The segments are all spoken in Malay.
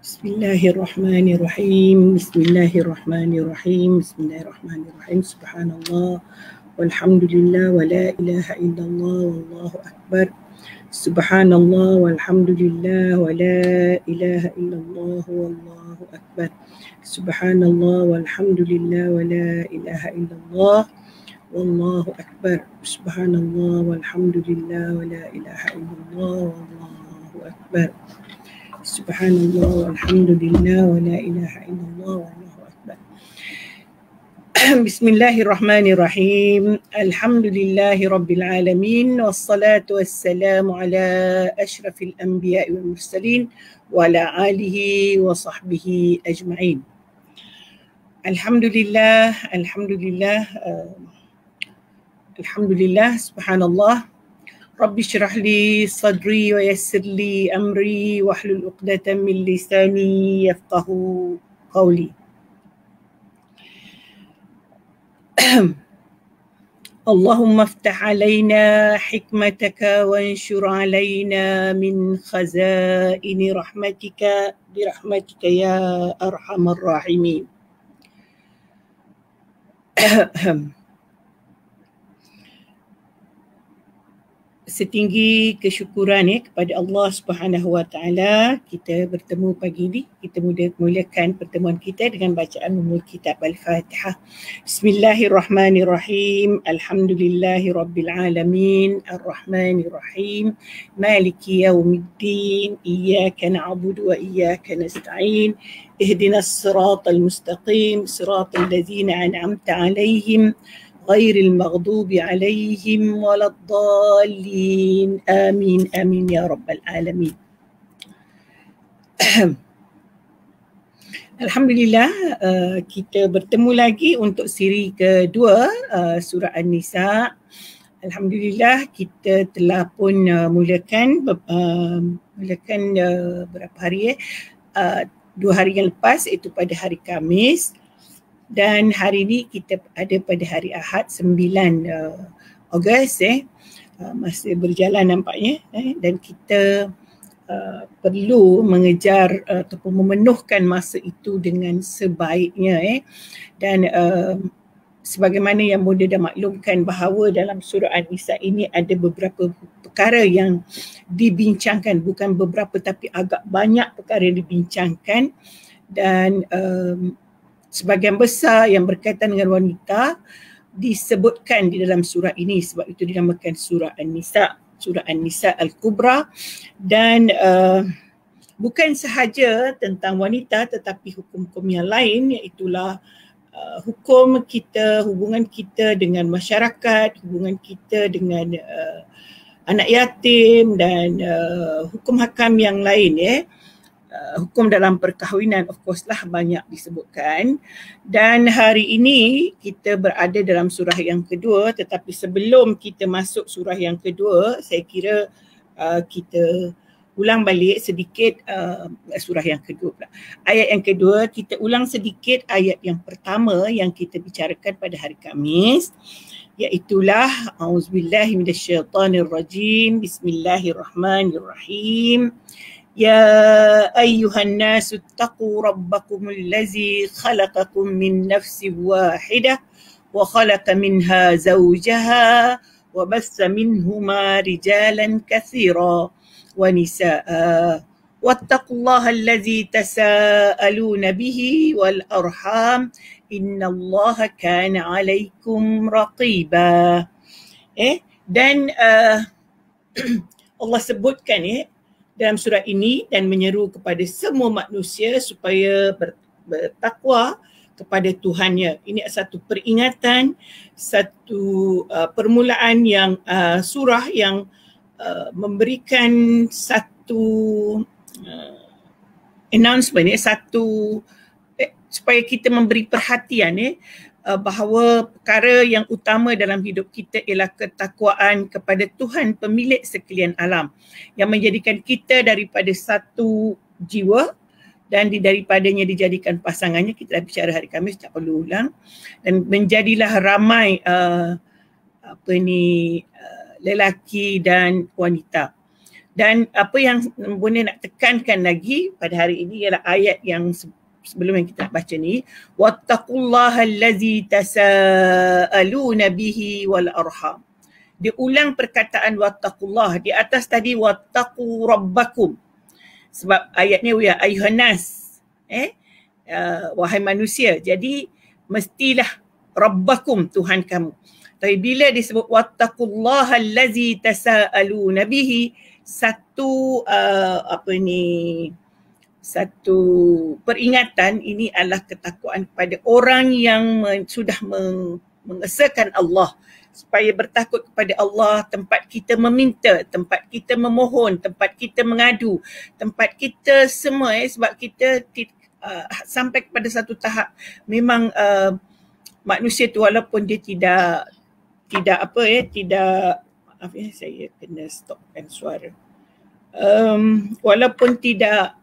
Bismillahirrahmanirrahim. Bismillahirrahmanirrahim. Bismillahirrahmanirrahim. Subhanallah walhamdulillah wa la ilaha illallah wallahu akbar. Subhanallah walhamdulillah wa la ilaha illallah wallahu akbar. Subhanallah walhamdulillah wa la ilaha illallah wallahu akbar. Subhanallah walhamdulillah wa la ilaha illallah wallahu akbar. Subhanallah walhamdulillah wa la ilaha illallah wallahu akbar. Bismillahirrahmanirrahim. Alhamdulillahi rabbil alamin wassalatu wassalamu ala asyrafil anbiya'i wal mursalin wa ala alihi wa sahbihi ajma'in. Alhamdulillah, subhanallah. Rabbi syrah li sadri wa yassir li amri wahlul 'uqdatam min lisani yafqahu qawli. Allahumma iftah alaina hikmataka wa anshur alaina min khazaini rahmatika birahmatika ya arhamar rahimin. Setinggi kesyukuran kepada Allah Subhanahu Wa Taala, kita bertemu pagi ini. Kita mulakan pertemuan kita dengan bacaan memulai kitab Al-Fatihah. Bismillahirrahmanirrahim. Alhamdulillahirabbil alamin, arrahmanirrahim, maliki yaumiddin, iyyaka na'budu wa iyyaka nasta'in. Ihdinas siratal mustaqim, siratal ladzina an'amta 'alaihim غير المغضوب عليهم ولا الضالين آمين آمين يا رب العالمين. Alhamdulillah, kita bertemu lagi untuk siri kedua surah An-Nisa. Alhamdulillah, kita telah pun mulakan berapa hari 2 hari yang lepas, iaitu pada hari Khamis. Dan hari ini kita ada pada hari Ahad 9 Ogos masih berjalan nampaknya, dan kita perlu mengejar ataupun memenuhkan masa itu dengan sebaiknya dan sebagaimana yang mudah dah maklumkan bahawa dalam surah An-Nisa ini ada beberapa perkara yang dibincangkan, bukan beberapa tapi agak banyak perkara yang dibincangkan, dan sebahagian besar yang berkaitan dengan wanita disebutkan di dalam surah ini, sebab itu dinamakan surah An-Nisa, surah An-Nisa Al-Kubra. Dan bukan sahaja tentang wanita tetapi hukum-hukum yang lain, iaitulah hukum kita, hubungan kita dengan masyarakat, hubungan kita dengan anak yatim, dan hukum hakam yang lain hukum dalam perkahwinan, of course lah, banyak disebutkan. Dan hari ini kita berada dalam surah yang kedua, tetapi sebelum kita masuk surah yang kedua, saya kira kita ulang balik sedikit surah yang kedua pula. Ayat yang kedua, kita ulang sedikit ayat yang pertama yang kita bicarakan pada hari Khamis, iaitulah auzubillahi minasyaitanirrajim, bismillahirrahmanirrahim. يا أيها الناس اتقوا ربكم الذي خلقكم من نفس واحدة وخلق منها زوجها وبث منهما رجالا كثيرا ونساء واتقوا الله الذي تساءلون به والأرحام إن الله كان عليكم رقيبا. Dan Allah sebutkan dalam surah ini dan menyeru kepada semua manusia supaya bertakwa kepada Tuhannya. Ini satu peringatan, satu permulaan yang surah yang memberikan satu announcement, satu supaya kita memberi perhatian bahawa perkara yang utama dalam hidup kita ialah ketakwaan kepada Tuhan pemilik sekalian alam, yang menjadikan kita daripada satu jiwa dan daripadanya dijadikan pasangannya. Kita dah bicara hari Khamis, tak perlu ulang. Dan menjadilah ramai lelaki dan wanita. Dan apa yang Bunda nak tekankan lagi pada hari ini ialah ayat yang sebelum yang kita nak baca ni, wattaqullaha allazi tasaaluna bihi wal arham. Dia ulang perkataan wattaqullah di atas tadi wattaqu rabbakum. Sebab ayat ni ya ayuhan nas, wahai manusia. Jadi mestilah rabbakum, Tuhan kamu. Tapi bila disebut wattaqullaha allazi tasaaluna bihi, satu satu peringatan ini adalah ketakwaan kepada orang yang sudah mengesahkan Allah, supaya bertakut kepada Allah, tempat kita meminta, tempat kita memohon, tempat kita mengadu, tempat kita semua sebab kita sampai kepada satu tahap memang manusia tu walaupun dia tidak maaf ya, saya kena stopkan suara. Walaupun tidak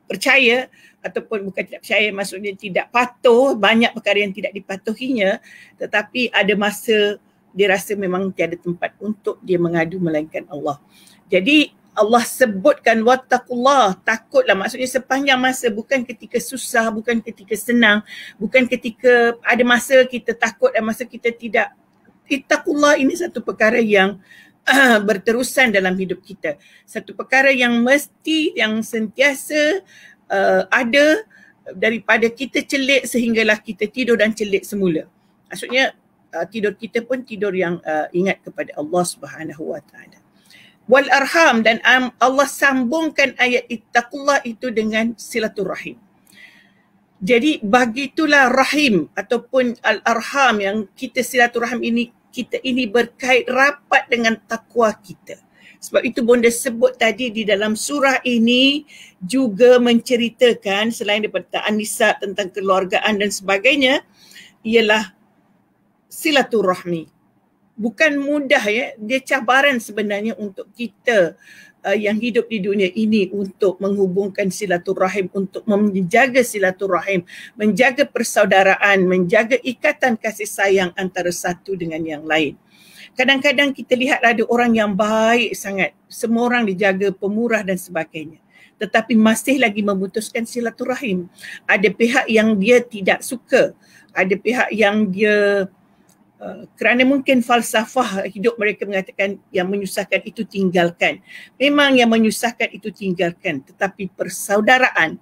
percaya ataupun bukan tidak percaya, maksudnya tidak patuh, banyak perkara yang tidak dipatuhinya, tetapi ada masa dia rasa memang tiada tempat untuk dia mengadu melainkan Allah. Jadi Allah sebutkan wattaqullah, takutlah, maksudnya sepanjang masa, bukan ketika susah, bukan ketika senang, bukan ketika ada masa kita takut dan masa kita tidak. Ittaqullah ini satu perkara yang berterusan dalam hidup kita. Satu perkara yang mesti, yang sentiasa ada daripada kita celik sehinggalah kita tidur dan celik semula. Maksudnya tidur kita pun tidur yang ingat kepada Allah Subhanahu Wa Taala. Wal arham, dan Allah sambungkan ayat ittaqullah itu dengan silaturahim. Jadi begitulah rahim ataupun al-arham yang kita silaturahim ini, kita ini berkait rapat dengan takwa kita. Sebab itu Bonda sebut tadi di dalam surah ini juga menceritakan selain daripada An-Nisa tentang keluargaan dan sebagainya, ialah silaturahmi. Bukan mudah ya, dia cabaran sebenarnya untuk kita yang hidup di dunia ini untuk menghubungkan silaturahim, untuk menjaga silaturahim, menjaga persaudaraan, menjaga ikatan kasih sayang antara satu dengan yang lain. Kadang-kadang kita lihat ada orang yang baik sangat, semua orang dijaga, pemurah dan sebagainya, tetapi masih lagi memutuskan silaturahim. Ada pihak yang dia tidak suka, ada pihak yang dia kerana mungkin falsafah hidup mereka mengatakan yang menyusahkan itu tinggalkan. Memang yang menyusahkan itu tinggalkan, tetapi persaudaraan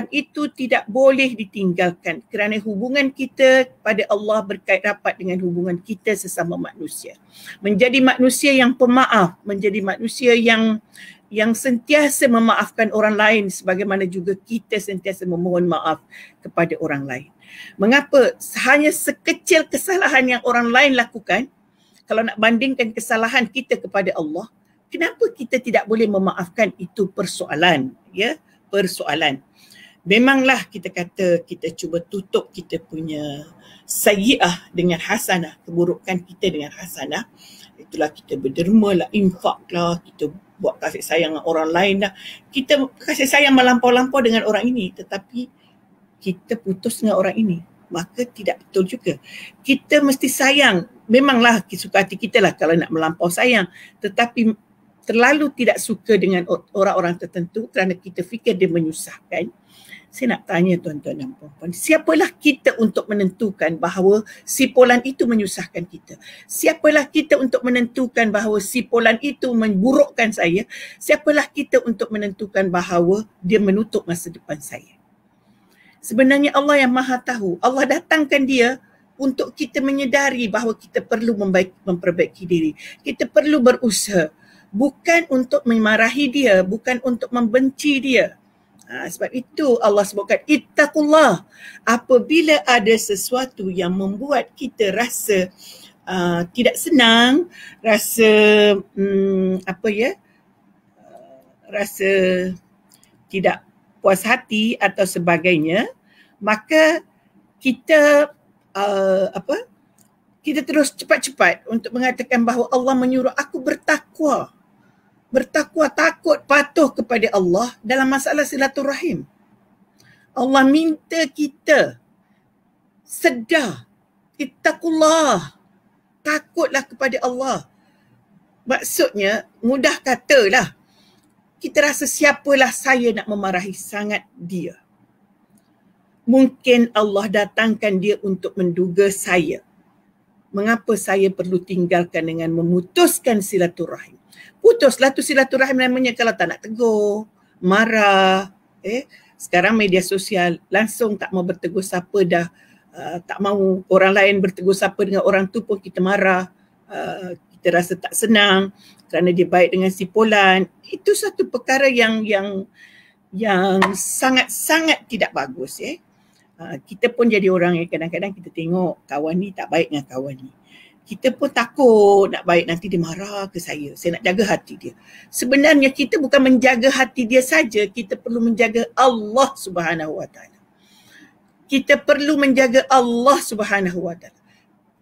itu tidak boleh ditinggalkan kerana hubungan kita pada Allah berkait rapat dengan hubungan kita sesama manusia. Menjadi manusia yang pemaaf, menjadi manusia yang sentiasa memaafkan orang lain sebagaimana juga kita sentiasa memohon maaf kepada orang lain. Mengapa hanya sekecil kesalahan yang orang lain lakukan, kalau nak bandingkan kesalahan kita kepada Allah, kenapa kita tidak boleh memaafkan? Itu persoalan, ya, persoalan. Memanglah kita kata kita cuba tutup kita punya sayyi'ah dengan hasanah, keburukan kita dengan hasanah. Itulah kita berderma lah, infak lah, kita buat kasih sayang dengan orang lain lah. Kita kasih sayang melampau-lampau dengan orang ini, tetapi kita putus dengan orang ini, maka tidak betul juga. Kita mesti sayang, memanglah suka hati kita lah kalau nak melampau sayang, tetapi terlalu tidak suka dengan orang-orang tertentu kerana kita fikir dia menyusahkan. Saya nak tanya tuan-tuan dan puan-puan, siapalah kita untuk menentukan bahawa si Polan itu menyusahkan kita? Siapalah kita untuk menentukan bahawa si Polan itu memburukkan saya? Siapalah kita untuk menentukan bahawa dia menutup masa depan saya? Sebenarnya Allah yang Maha Tahu. Allah datangkan dia untuk kita menyedari bahawa kita perlu memperbaiki diri. Kita perlu berusaha. Bukan untuk memarahi dia, bukan untuk membenci dia. Sebab itu Allah sebutkan ittaqullah. Apabila ada sesuatu yang membuat kita rasa tidak senang, rasa rasa tidak puas hati atau sebagainya, maka kita kita terus cepat-cepat untuk mengatakan bahawa Allah menyuruh aku bertakwa, takut, patuh kepada Allah dalam masalah silaturahim. Allah minta kita sedar, ittaqullah, takutlah kepada Allah. Maksudnya, mudah katalah, kita rasa siapalah saya nak memarahi sangat dia. Mungkin Allah datangkan dia untuk menduga saya. Mengapa saya perlu tinggalkan dengan memutuskan silaturahim? Putuslah tu silaturahim namanya kalau tak nak tegur, marah. Sekarang media sosial langsung tak mau bertegur siapa dah. Tak mau orang lain bertegur siapa dengan orang tu pun kita marah. Kita rasa tak senang kerana dia baik dengan si Polan. Itu satu perkara yang sangat-sangat tidak bagus. Kita pun jadi orang yang kadang-kadang kita tengok kawan ni tak baik dengan kawan ni. Kita pun takut nak baik nanti dia marah ke saya. Saya nak jaga hati dia. Sebenarnya kita bukan menjaga hati dia saja, kita perlu menjaga Allah Subhanahu Wa Taala. Kita perlu menjaga Allah Subhanahu Wa Taala.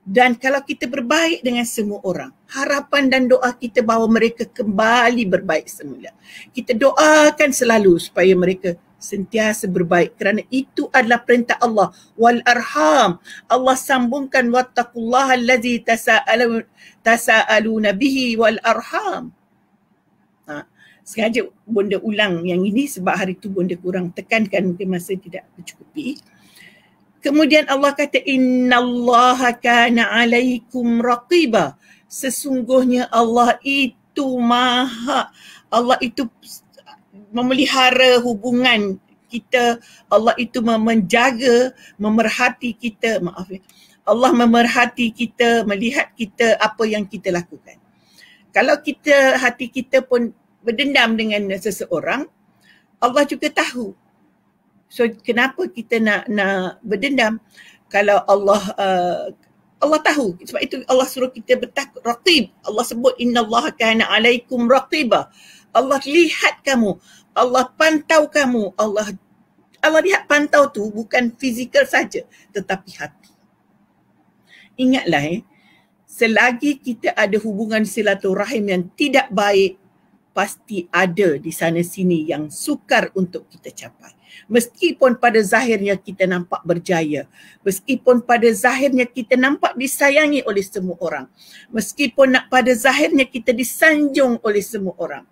Dan kalau kita berbaik dengan semua orang, harapan dan doa kita bahawa mereka kembali berbaik semula. Kita doakan selalu supaya mereka sentiasa berbaik kerana itu adalah perintah Allah. Wal arham. Allah sambungkan wattaqullaha allazi tasaaluna bihi wal arham. Sengaja bonda ulang yang ini sebab hari tu bonda kurang tekankan, mungkin masa tidak mencukupi. Kemudian Allah kata innallaha kana alaikum raqiba. Sesungguhnya Allah itu memelihara hubungan kita. Allah itu menjaga, memerhati kita. Allah memerhati kita, melihat kita apa yang kita lakukan. Kalau hati kita pun berdendam dengan seseorang, Allah juga tahu. So kenapa kita nak berdendam? Kalau Allah tahu. Sebab itu Allah suruh kita bertakut. Raqib. Allah sebut innallaha kana alaikum raqiba. Allah lihat kamu. Allah pantau kamu. Allah lihat pantau tu bukan fizikal saja, tetapi hati. Ingatlah selagi kita ada hubungan silaturahim yang tidak baik, pasti ada di sana sini yang sukar untuk kita capai. Meskipun pada zahirnya kita nampak berjaya, meskipun pada zahirnya kita nampak disayangi oleh semua orang, meskipun pada zahirnya kita disanjung oleh semua orang,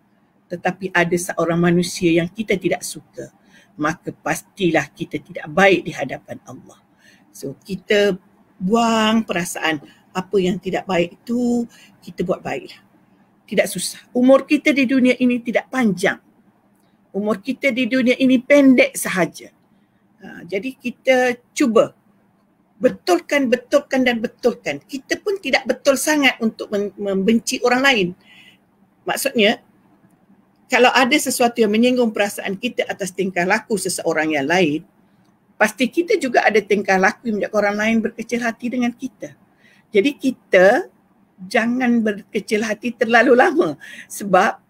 tetapi ada seorang manusia yang kita tidak suka, maka pastilah kita tidak baik di hadapan Allah. So kita buang perasaan apa yang tidak baik itu, kita buat baiklah. Tidak susah. Umur kita di dunia ini tidak panjang. Umur kita di dunia ini pendek sahaja. Jadi kita cuba betulkan. Kita pun tidak betul sangat untuk membenci orang lain. Maksudnya, kalau ada sesuatu yang menyinggung perasaan kita atas tingkah laku seseorang yang lain, pasti kita juga ada tingkah laku yang menyebabkan orang lain berkecil hati dengan kita. Jadi kita jangan berkecil hati terlalu lama, sebab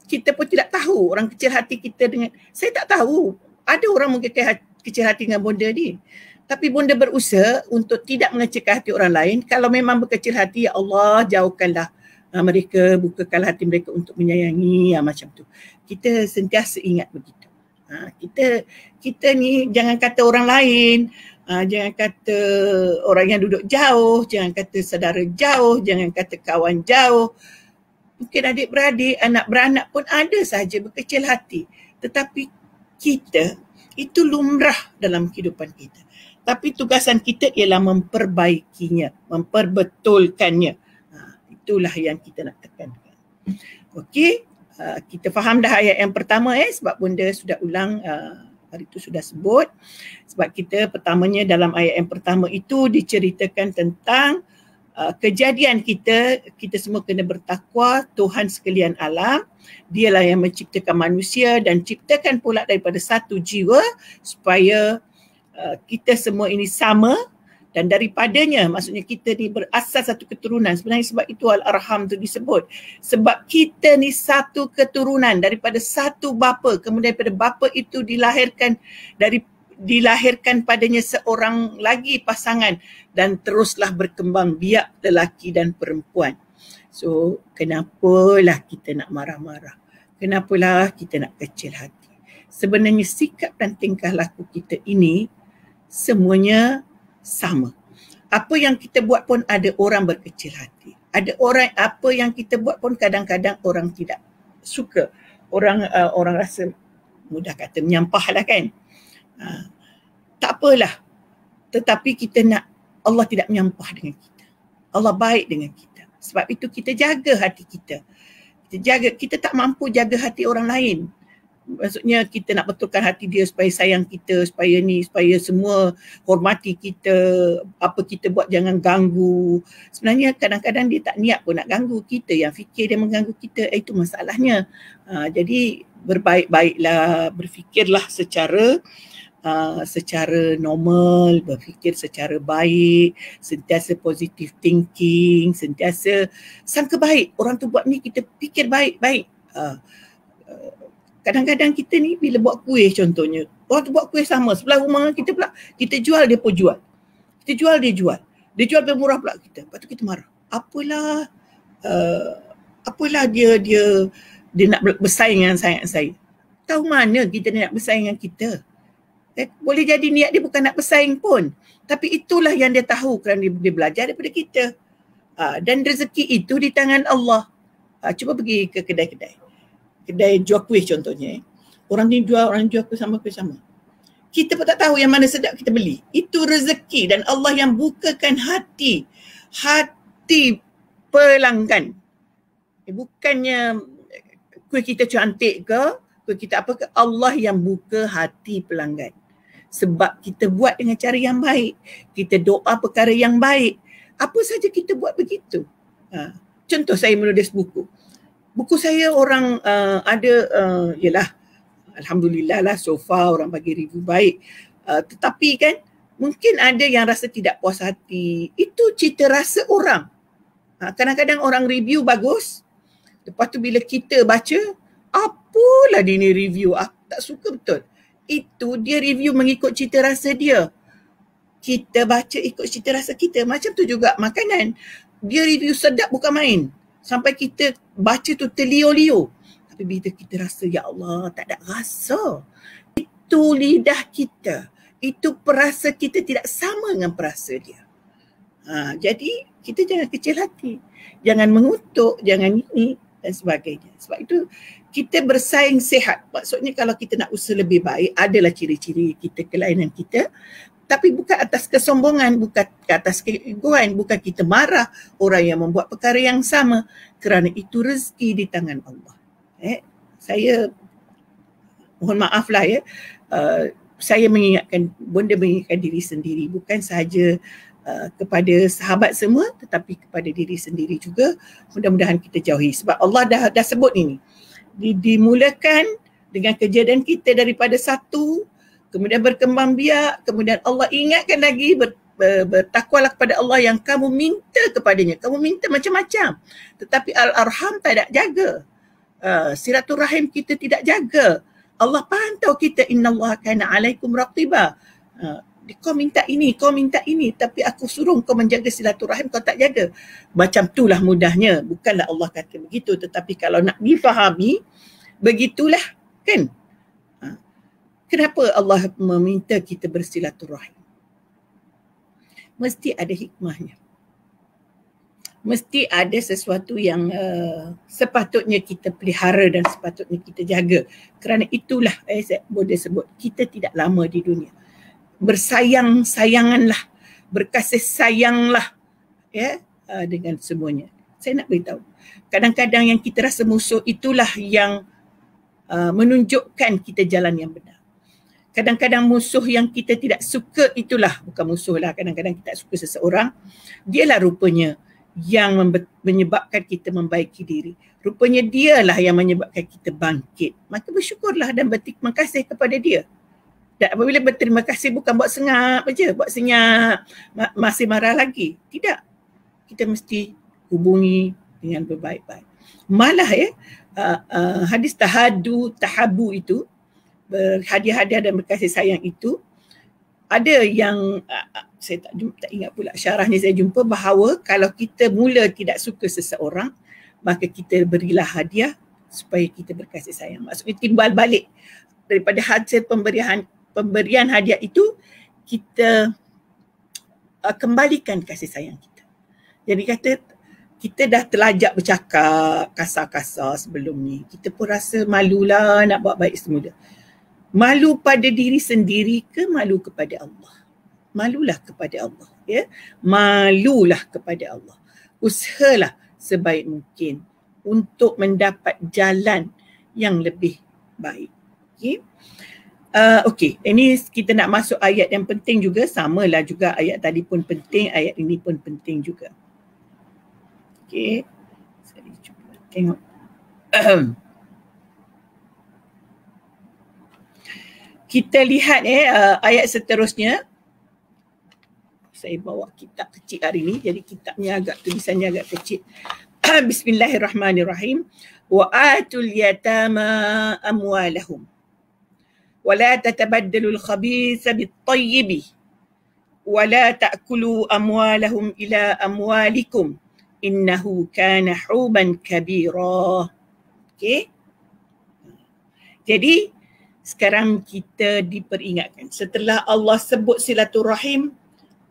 kita pun tidak tahu orang kecil hati kita dengan, saya tak tahu, ada orang mungkin kecil hati dengan bonda ni. Tapi bonda berusaha untuk tidak mengecilkan hati orang lain. Kalau memang berkecil hati, ya Allah jauhkanlah mereka, bukakanlah hati mereka untuk menyayangi, macam tu. Kita sentiasa ingat begitu. Kita ni jangan kata orang lain, jangan kata orang yang duduk jauh, jangan kata saudara jauh, jangan kata kawan jauh. Mungkin adik-beradik, anak beranak pun ada sahaja berkecil hati. Tetapi kita, itu lumrah dalam kehidupan kita. Tapi tugasan kita ialah memperbaikinya, memperbetulkannya. Itulah yang kita nak tekankan. Okey, kita faham dah ayat yang pertama sebab bonda sudah ulang, hari itu sudah sebut. Sebab kita pertamanya dalam ayat yang pertama itu diceritakan tentang kejadian kita semua kena bertakwa Tuhan sekalian alam. Dialah yang menciptakan manusia dan ciptakan pula daripada satu jiwa supaya kita semua ini sama, dan daripadanya, maksudnya kita ni berasal satu keturunan. Sebenarnya sebab itu Al-Arham tu disebut. Sebab kita ni satu keturunan daripada satu bapa, kemudian daripada bapa itu dilahirkan padanya seorang lagi pasangan dan teruslah berkembang biak lelaki dan perempuan. So, kenapalah kita nak marah-marah? Kenapalah kita nak kecil hati? Sebenarnya sikap dan tingkah laku kita ini semuanya sama. Apa yang kita buat pun ada orang berkecil hati. Ada orang apa yang kita buat pun kadang-kadang orang tidak suka. Orang rasa mudah kata menyampah lah kan. Tak apalah. Tetapi kita nak Allah tidak menyampah dengan kita. Allah baik dengan kita. Sebab itu kita jaga hati kita. Kita tak mampu jaga hati orang lain. Maksudnya kita nak betulkan hati dia supaya sayang kita, supaya semua hormati kita, apa kita buat jangan ganggu. Sebenarnya kadang-kadang dia tak niat pun nak ganggu kita, yang fikir dia mengganggu kita, itu masalahnya. Jadi berbaik-baiklah, berfikirlah secara normal, berfikir secara baik, sentiasa positive thinking, sentiasa sangka baik. Orang tu buat ni kita fikir baik-baik. Kadang-kadang kita ni bila buat kuih contohnya, orang tu buat kuih sama, sebelah rumah kita pula, kita jual dia pun jual. Kita jual dia jual. Dia jual lebih murah pula kita. Lepas tu kita marah. Apalah dia nak bersaing dengan saya. Tahu mana kita nak bersaing dengan kita? Boleh jadi niat dia bukan nak bersaing pun. Tapi itulah yang dia tahu kerana dia belajar daripada kita. Dan rezeki itu di tangan Allah. Cuba pergi ke kedai-kedai jual kuih contohnya. Orang jual kuih sama. Kita pun tak tahu yang mana sedap kita beli. Itu rezeki dan Allah yang bukakan hati pelanggan. Bukannya kuih kita cantik ke, kuih kita apa ke, Allah yang buka hati pelanggan. Sebab kita buat dengan cara yang baik. Kita doa perkara yang baik. Apa saja kita buat begitu. Contoh saya menulis buku. Buku saya orang yalah, alhamdulillah lah so far orang bagi review baik. Tetapi kan mungkin ada yang rasa tidak puas hati. Itu cita rasa orang. Kadang-kadang orang review bagus. Lepas tu bila kita baca, apalah dia ni review, aku tak suka betul. Itu dia review mengikut cita rasa dia. Kita baca ikut cita rasa kita. Macam tu juga makanan. Dia review sedap bukan main. Sampai kita baca tu terlio-lio. Tapi bila kita rasa, ya Allah, tak ada rasa. Itu lidah kita. Itu perasa kita tidak sama dengan perasa dia. Jadi kita jangan kecil hati. Jangan mengutuk, jangan ini dan sebagainya. Sebab itu kita bersaing sihat. Maksudnya kalau kita nak usaha lebih baik, adalah ciri-ciri kita, kelainan kita. Tapi bukan atas kesombongan, bukan atas keegoan, bukan kita marah orang yang membuat perkara yang sama, kerana itu rezeki di tangan Allah. Saya mohon maaf lah saya mengingatkan diri sendiri, bukan sahaja kepada sahabat semua, tetapi kepada diri sendiri juga. Mudah-mudahan kita jauhi, sebab Allah dah sebut ini. Dimulakan dengan kejadian kita daripada satu, kemudian berkembang biak, kemudian Allah ingatkan lagi, bertakwalah kepada Allah yang kamu minta kepadanya. Kamu minta macam-macam, tetapi al-arham tak jaga. Silaturahim kita tidak jaga. Allah pantau kita, innallaha kana alaikum raqiba. Kau minta ini, tapi aku suruh kau menjaga silaturahim, kau tak jaga. Macam itulah mudahnya. Bukanlah Allah kata begitu, tetapi kalau nak difahami, begitulah kan. Kenapa Allah meminta kita bersilaturahim? Mesti ada hikmahnya. Mesti ada sesuatu yang sepatutnya kita pelihara dan sepatutnya kita jaga. Kerana itulah saya boleh sebut, kita tidak lama di dunia. Bersayang-sayanganlah, berkasih sayanglah dengan semuanya. Saya nak beritahu, kadang-kadang yang kita rasa musuh itulah yang menunjukkan kita jalan yang benar. Kadang-kadang musuh yang kita tidak suka itulah, bukan musuh lah, kadang-kadang kita tak suka seseorang, dialah rupanya yang menyebabkan kita membaiki diri. Rupanya dialah yang menyebabkan kita bangkit. Maka bersyukurlah dan berterima kasih kepada dia. Dan apabila berterima kasih bukan buat sengap saja, buat senyap, masih marah lagi. Tidak. Kita mesti hubungi dengan berbaik-baik. Malah hadis tahabu itu, berhadiah-hadiah dan berkasih sayang itu, ada yang saya tak ingat pula syarahnya, saya jumpa bahawa kalau kita mula tidak suka seseorang, maka kita berilah hadiah supaya kita berkasih sayang. Maksudnya timbal balik daripada hasil pemberian hadiah itu, kita kembalikan kasih sayang kita. Jadi kata kita dah terlajak bercakap kasar-kasar sebelum ni. Kita pun rasa malulah nak buat baik semula. Malu pada diri sendiri ke malu kepada Allah? Malulah kepada Allah, ya. Malulah kepada Allah. Usahalah sebaik mungkin untuk mendapat jalan yang lebih baik. Okey. Okey, ini kita nak masuk ayat yang penting juga. Samalah juga ayat tadi pun penting, ayat ini pun penting juga. Okey. Saya cuba tengok. Kita lihat ayat seterusnya. Saya bawa kitab kecil hari ni, jadi kitabnya tulisannya agak kecil. Bismillahirrahmanirrahim. Wa atul yatama amwalahum wa la tatabaddalu al-khabitha bit-tayyib wa la ta'kulu amwalahum ila amwalikum innahu kana huban kabira. Okey. Jadi sekarang kita diperingatkan, setelah Allah sebut silaturahim,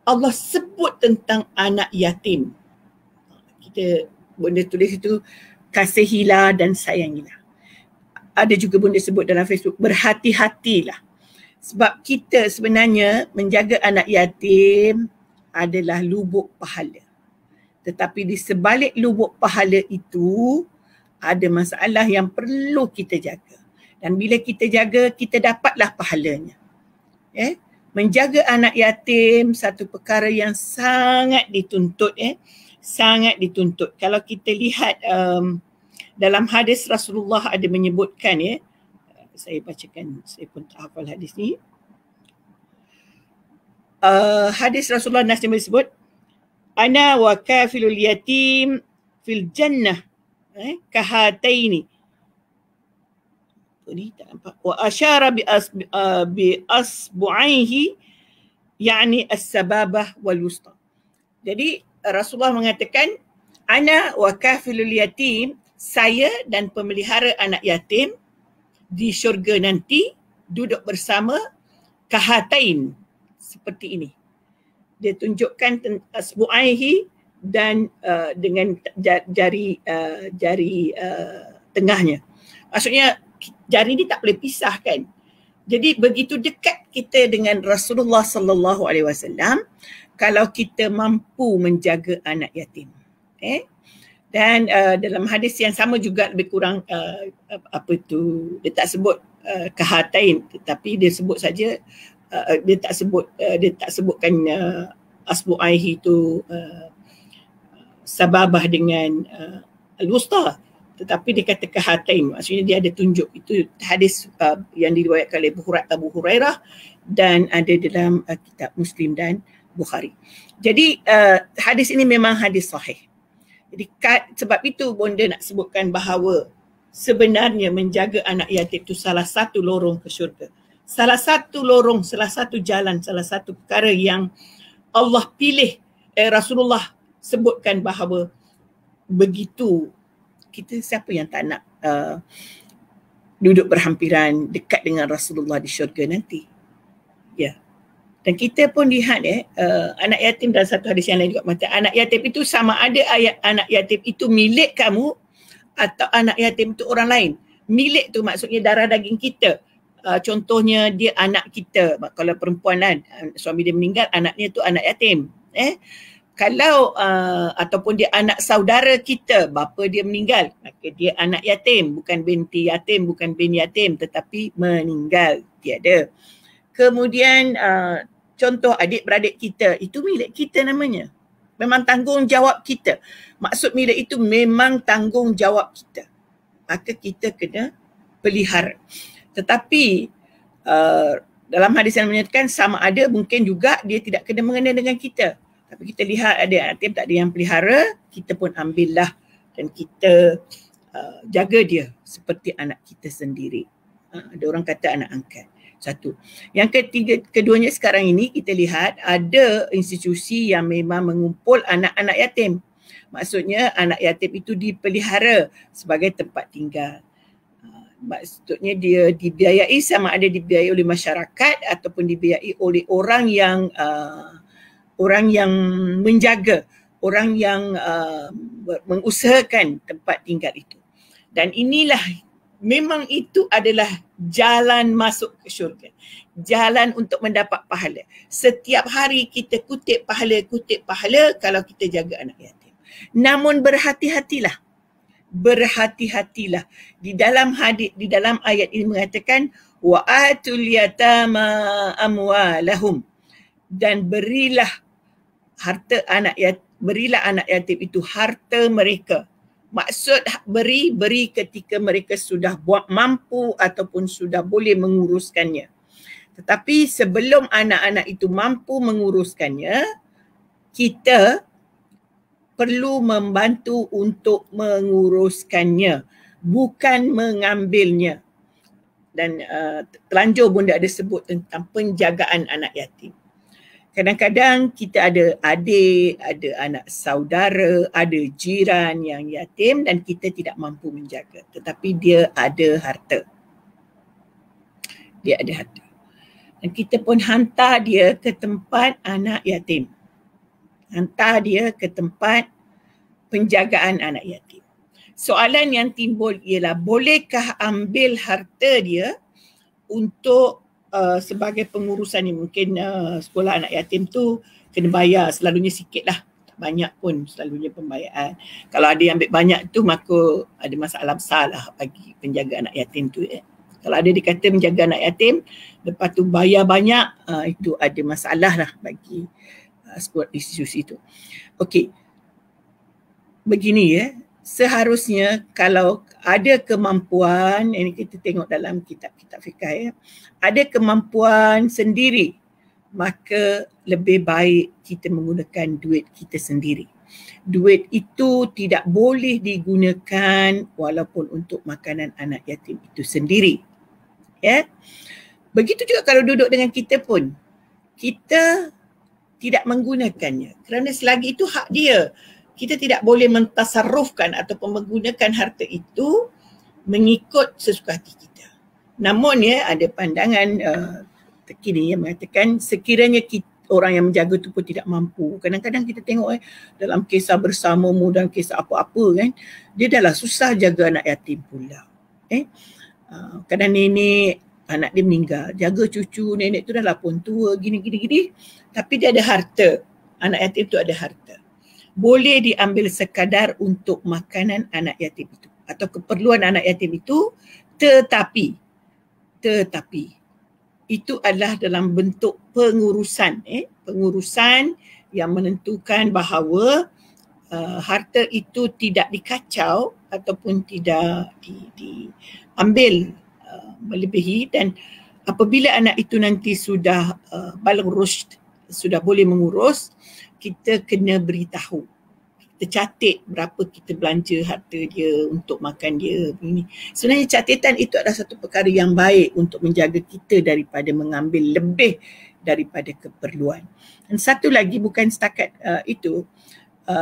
Allah sebut tentang anak yatim. Kita benda tulis itu, kasihilah dan sayangilah. Ada juga benda sebut dalam Facebook, berhati-hatilah. Sebab kita sebenarnya menjaga anak yatim adalah lubuk pahala. Tetapi di sebalik lubuk pahala itu, ada masalah yang perlu kita jaga. Dan bila kita jaga, kita dapatlah pahalanya. Menjaga anak yatim satu perkara yang sangat dituntut, sangat dituntut. Kalau kita lihat dalam hadis Rasulullah ada menyebutkan, saya bacakan, saya pun tak hafal hadis ni. Hadis Rasulullah Nabi sebut, ana wa kafilul yatim fil jannah kahataini. Ni tak nampak. Wa asyara bi asbu'aihi yani as-sababah wal wusta. Jadi Rasulullah mengatakan, ana wa kafilul yatim, saya dan pemelihara anak yatim di syurga nanti duduk bersama kahatain, seperti ini. Dia tunjukkan asbu'aihi dan dengan jari tengahnya. Maksudnya jari ni tak boleh pisahkan. Jadi begitu dekat kita dengan Rasulullah sallallahu alaihi wasallam kalau kita mampu menjaga anak yatim. Dan dalam hadis yang sama juga lebih kurang dia tak sebut kahatain, tetapi dia sebut saja dia tak sebutkan asbu'aihi itu sababah dengan al-wusta. Tetapi dia kata kahatain, maksudnya dia ada tunjuk. Itu hadis yang diriwayatkan oleh Abu Hurairah dan ada dalam kitab Muslim dan Bukhari. Jadi hadis ini memang hadis sahih. Jadi sebab itu bonda nak sebutkan bahawa sebenarnya menjaga anak yatim itu salah satu lorong ke syurga. Salah satu lorong, salah satu jalan, salah satu perkara yang Allah pilih. Rasulullah sebutkan bahawa begitu. Kita siapa yang tak nak duduk berhampiran dekat dengan Rasulullah di syurga nanti. Ya. Dan kita pun lihat anak yatim dalam satu hadis yang lain juga mengatakan anak yatim itu sama ada anak yatim itu milik kamu atau anak yatim itu orang lain. Milik tu maksudnya darah daging kita. Contohnya dia anak kita. Kalau perempuan kan, suami dia meninggal, anaknya tu anak yatim. Kalau ataupun dia anak saudara kita, bapa dia meninggal, maka dia anak yatim, bukan binti yatim, bukan bin yatim, tetapi meninggal, tiada. Kemudian contoh adik-beradik kita, itu milik kita namanya. Memang tanggungjawab kita. Maksud milik itu memang tanggungjawab kita. Maka kita kena pelihara. Tetapi dalam hadis yang menyatakan sama ada mungkin juga dia tidak kena mengena dengan kita. Tapi kita lihat ada yatim tak ada yang pelihara, kita pun ambillah dan kita jaga dia seperti anak kita sendiri. Ada orang kata anak angkat. Satu. Yang keduanya sekarang ini kita lihat ada institusi yang memang mengumpul anak-anak yatim. Maksudnya anak yatim itu dipelihara sebagai tempat tinggal. Maksudnya dia dibiayai sama ada dibiayai oleh masyarakat ataupun dibiayai oleh orang yang menjaga, orang yang mengusahakan tempat tinggal itu. Dan inilah memang itu adalah jalan masuk ke syurga. Jalan untuk mendapat pahala. Setiap hari kita kutip pahala kalau kita jaga anak yatim. Namun berhati-hatilah. Berhati-hatilah. Di dalam hadis, di dalam ayat ini mengatakan wa atul yatama amwalahum, dan berilah anak yatim itu harta mereka. Maksud beri ketika mereka sudah mampu ataupun sudah boleh menguruskannya. Tetapi sebelum anak-anak itu mampu menguruskannya, kita perlu membantu untuk menguruskannya, bukan mengambilnya. Dan telanjur Bunda ada sebut tentang penjagaan anak yatim. Kadang-kadang kita ada adik, ada anak saudara, ada jiran yang yatim dan kita tidak mampu menjaga. Tetapi dia ada harta. Dia ada harta. Dan kita pun hantar dia ke tempat anak yatim. Hantar dia ke tempat penjagaan anak yatim. Soalan yang timbul ialah, bolehkah ambil harta dia untuk sebagai pengurusan ni? Mungkin sekolah anak yatim tu kena bayar, selalunya sikit lah, tak banyak pun selalunya pembayaran. Kalau ada yang ambil banyak tu maka ada masalah besar lah bagi penjaga anak yatim tu. Kalau ada dikata menjaga anak yatim lepas tu bayar banyak, itu ada masalah lah bagi sekolah institusi tu. Okey, begini seharusnya kalau ada kemampuan, ini kita tengok dalam kitab-kitab fikah ada kemampuan sendiri, maka lebih baik kita menggunakan duit kita sendiri. Duit itu tidak boleh digunakan walaupun untuk makanan anak yatim itu sendiri. Begitu juga kalau duduk dengan kita pun, kita tidak menggunakannya kerana selagi itu hak dia. Kita tidak boleh mentasarrufkan ataupun menggunakan harta itu mengikut sesuka hati kita. Namun ada pandangan terkini yang mengatakan sekiranya orang yang menjaga itu pun tidak mampu. Kadang-kadang kita tengok dalam kisah bersamamu dan kisah apa-apa kan, dia dah lah susah jaga anak yatim pula. Kadang nenek, anak dia meninggal, jaga cucu, nenek tu dah lah pun tua, gini-gini, tapi dia ada harta. Anak yatim tu ada harta. Boleh diambil sekadar untuk makanan anak yatim itu atau keperluan anak yatim itu, tetapi itu adalah dalam bentuk pengurusan, pengurusan yang menentukan bahawa harta itu tidak dikacau ataupun tidak diambil melebihi. Dan apabila anak itu nanti sudah baligh rushd, sudah boleh mengurus, kita kena beritahu. Kita catat berapa kita belanja harta dia untuk makan dia. Sebenarnya catatan itu adalah satu perkara yang baik untuk menjaga kita daripada mengambil lebih daripada keperluan. Dan satu lagi, bukan setakat itu,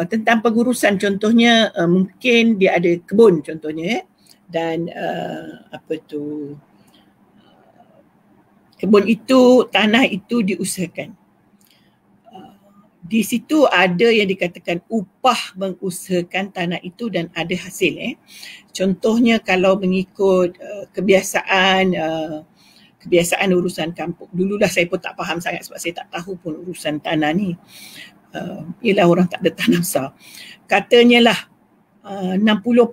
tentang pengurusan, contohnya mungkin dia ada kebun contohnya, dan kebun itu, tanah itu diusahakan. Di situ ada yang dikatakan upah mengusahakan tanah itu dan ada hasil. Contohnya kalau mengikut kebiasaan urusan kampung. Dululah saya pun tak faham sangat sebab saya tak tahu pun urusan tanah ni. Ialah orang tak ada tanah besar. Katanya lah 60-40,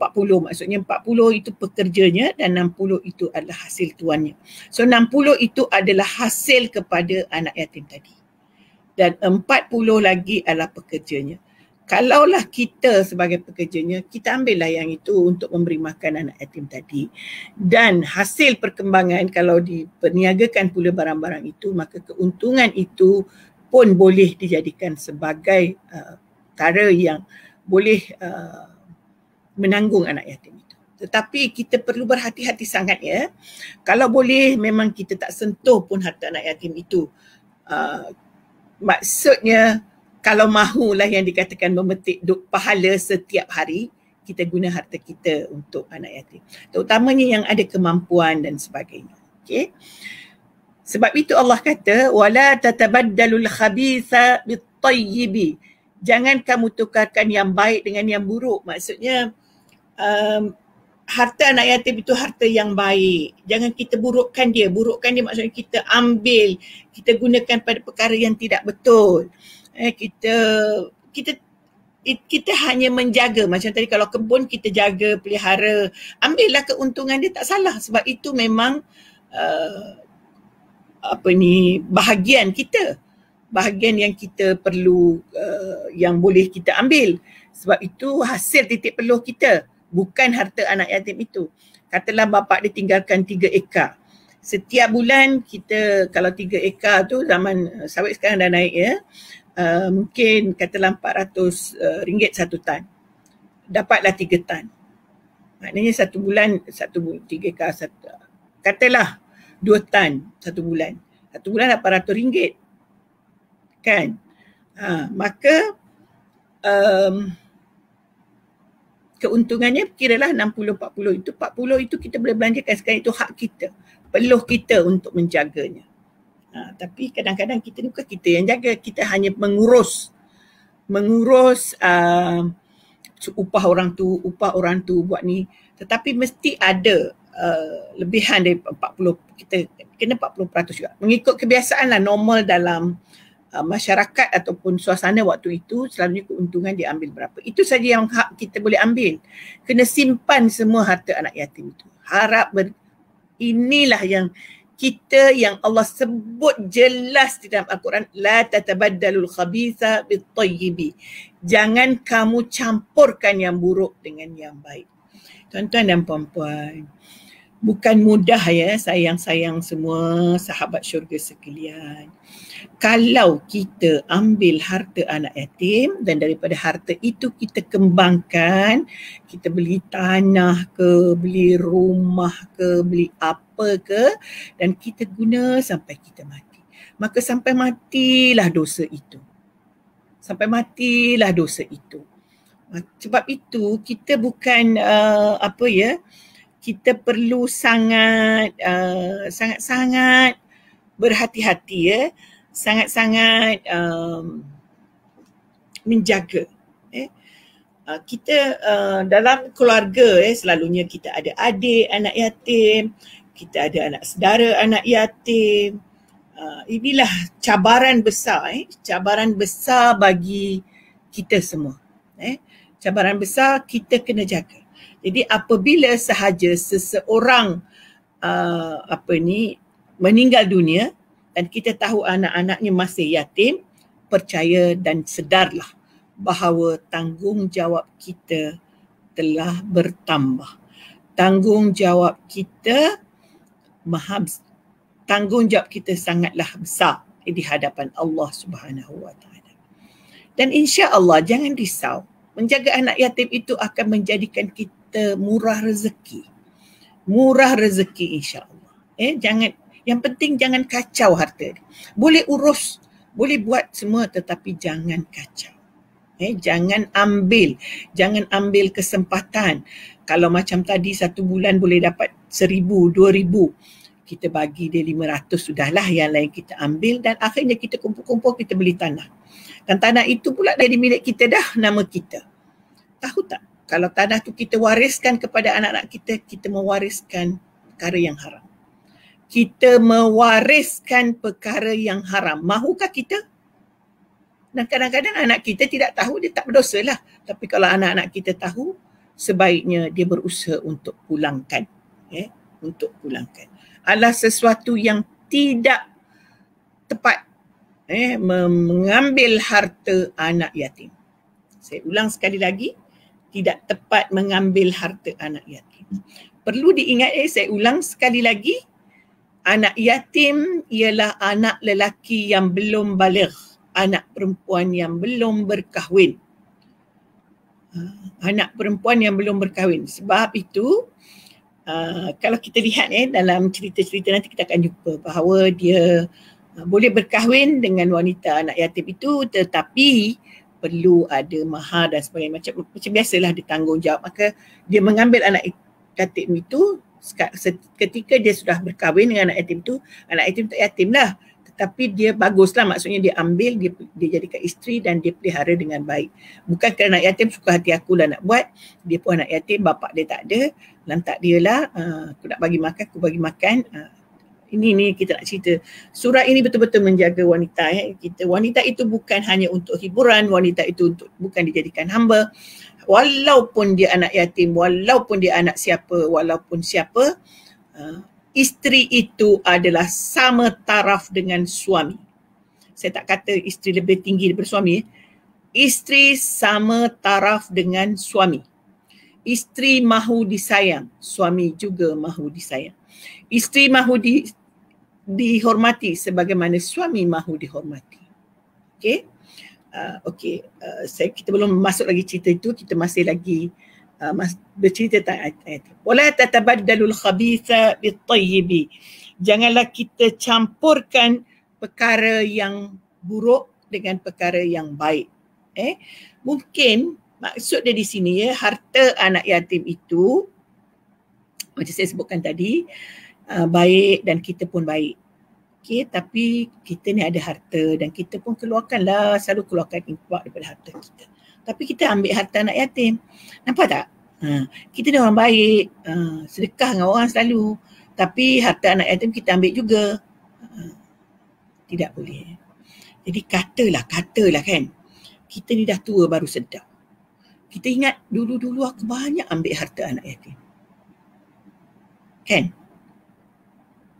maksudnya 40 itu pekerjanya dan 60 itu adalah hasil tuannya. So 60 itu adalah hasil kepada anak yatim tadi. Dan 40 lagi adalah pekerjanya. Kalaulah kita sebagai pekerjanya, kita ambillah yang itu untuk memberi makan anak yatim tadi. Dan hasil perkembangan kalau diperniagakan pula barang-barang itu, maka keuntungan itu pun boleh dijadikan sebagai perkara yang boleh menanggung anak yatim itu. Tetapi kita perlu berhati-hati sangat Kalau boleh memang kita tak sentuh pun harta anak yatim itu. Maksudnya kalau mahulah yang dikatakan memetik pahala setiap hari, kita guna harta kita untuk anak yatim. Terutamanya yang ada kemampuan dan sebagainya. Okay? Sebab itu Allah kata, wala tatabaddalul khabitha bit-tayyibi. Jangan kamu tukarkan yang baik dengan yang buruk. Maksudnya harta anak yatim itu harta yang baik. Jangan kita burukkan dia. Burukkan dia maksudnya kita ambil, kita gunakan pada perkara yang tidak betul. Kita hanya menjaga. Macam tadi kalau kebun kita jaga, pelihara, ambillah keuntungan dia, tak salah. Sebab itu memang bahagian kita. Bahagian yang kita perlu, yang boleh kita ambil. Sebab itu hasil titik peluh kita, bukan harta anak yatim itu. Katalah bapa dia tinggalkan 3 ekar. Setiap bulan kita, kalau 3 ekar tu zaman sawit sekarang dah naik ya, mungkin katalah RM400 satu tan. Dapatlah 3 tan. Maknanya satu bulan 3 ekar, katalah 2 tan satu bulan. Satu bulan RM800 kan. Maka keuntungannya kiralah 60-40 itu. 40 itu kita boleh belanjakan sekarang, itu hak kita. Peluh kita untuk menjaganya. Tapi kadang-kadang kita ni bukan kita yang jaga, kita hanya mengurus upah orang tu buat ni. Tetapi mesti ada lebihan dari 40, kita kena 40% juga. Mengikut kebiasaan lah, normal dalam masyarakat ataupun suasana waktu itu, selalunya keuntungan diambil berapa. Itu saja yang hak kita boleh ambil. Kena simpan semua harta anak yatim itu. Inilah yang Allah sebut jelas di dalam Al-Quran, la tatabaddalul khabitha bit-tayyibi. Jangan kamu campurkan yang buruk dengan yang baik. Tuan-tuan dan puan-puan, bukan mudah ya sayang-sayang semua sahabat syurga sekalian. Kalau kita ambil harta anak yatim dan daripada harta itu kita kembangkan, kita beli tanah ke, beli rumah ke, beli apa ke, dan kita guna sampai kita mati. Maka sampai matilah dosa itu. Sampai matilah dosa itu. Sebab itu kita bukan kita perlu sangat-sangat berhati-hati ya. Sangat-sangat menjaga. Kita dalam keluarga selalunya kita ada adik anak yatim, kita ada anak saudara anak yatim. Inilah cabaran besar, cabaran besar bagi kita semua. Cabaran besar kita kena jaga. Jadi apabila sahaja seseorang meninggal dunia dan kita tahu anak-anaknya masih yatim, percaya dan sedarlah bahawa tanggungjawab kita telah bertambah. Tanggungjawab kita sangatlah besar di hadapan Allah Subhanahu Wa Taala. Dan insya-Allah jangan risau, menjaga anak yatim itu akan menjadikan kita murah rezeki. Murah rezeki insya-Allah. Yang penting jangan kacau harta. Boleh urus, boleh buat semua tetapi jangan kacau. Jangan ambil kesempatan. Kalau macam tadi satu bulan boleh dapat 1,000, 2,000. Kita bagi dia 500 sudahlah, yang lain kita ambil dan akhirnya kita kumpul-kumpul, kita beli tanah. Dan tanah itu pula jadi milik kita dah, nama kita. Tahu tak? Kalau tanah tu kita wariskan kepada anak-anak kita, kita mewariskan perkara yang haram. Kita mewariskan perkara yang haram. Mahukah kita? Dan kadang-kadang anak kita tidak tahu, dia tak berdosa lah. Tapi kalau anak-anak kita tahu, sebaiknya dia berusaha untuk pulangkan. Untuk pulangkan. Adalah sesuatu yang tidak tepat. Mengambil harta anak yatim. Saya ulang sekali lagi, tidak tepat mengambil harta anak yatim. Perlu diingat, saya ulang sekali lagi, anak yatim ialah anak lelaki yang belum baligh, anak perempuan yang belum berkahwin. Anak perempuan yang belum berkahwin. Sebab itu, kalau kita lihat dalam cerita-cerita nanti kita akan jumpa bahawa dia boleh berkahwin dengan wanita anak yatim itu, tetapi perlu ada mahar dan sebagainya. Macam biasalah ditanggungjawab. Maka dia mengambil anak yatim itu ketika dia sudah berkahwin dengan anak yatim itu tak yatim lah. tetapi dia baguslah, maksudnya dia ambil, dia jadikan isteri dan dia pelihara dengan baik. Bukan kerana anak yatim suka hati aku lah nak buat, dia pun anak yatim, bapak dia tak ada, lantak dia lah, aku nak bagi makan, aku bagi makan. Ini kita nak cerita. Surah ini betul-betul menjaga wanita. Wanita itu bukan hanya untuk hiburan, wanita itu bukan dijadikan hamba. Walaupun dia anak yatim, walaupun dia anak siapa, walaupun siapa, isteri itu adalah sama taraf dengan suami. Saya tak kata isteri lebih tinggi daripada suami. Isteri sama taraf dengan suami. Isteri mahu disayang, suami juga mahu disayang. Isteri mahu dihormati sebagaimana suami mahu dihormati. Okey. Kita belum masuk lagi cerita itu, kita masih lagi bercerita tentang ayat. Wala tatabaddalul khabitha bit-tayyibi. Janganlah kita campurkan perkara yang buruk dengan perkara yang baik. Mungkin maksud dia di sini harta anak yatim itu macam saya sebutkan tadi, baik dan kita pun baik. Tapi kita ni ada harta dan kita pun selalu keluarkan infak daripada harta kita. Tapi kita ambil harta anak yatim. Nampak tak? Kita ni orang baik, sedekah dengan orang selalu. Tapi harta anak yatim kita ambil juga. Tidak boleh. Jadi katalah kan, kita ni dah tua baru sedar. Kita ingat dulu-dulu aku banyak ambil harta anak yatim. Kan?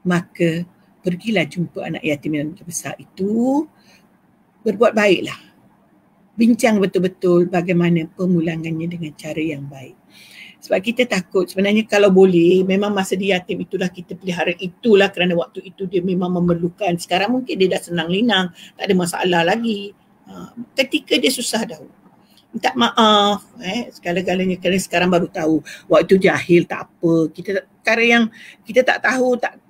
Maka pergilah jumpa anak yatim yang besar itu, berbuat baiklah. Bincang betul-betul bagaimana pemulangannya dengan cara yang baik. Sebab kita takut sebenarnya kalau boleh, memang masa dia yatim itulah kita pelihara, itulah kerana waktu itu dia memang memerlukan. Sekarang mungkin dia dah senang linang, tak ada masalah lagi. Ketika dia susah dahulu, minta maaf segala-galanya, kerana sekarang baru tahu. Waktu jahil tak apa, perkara yang kita tak tahu tak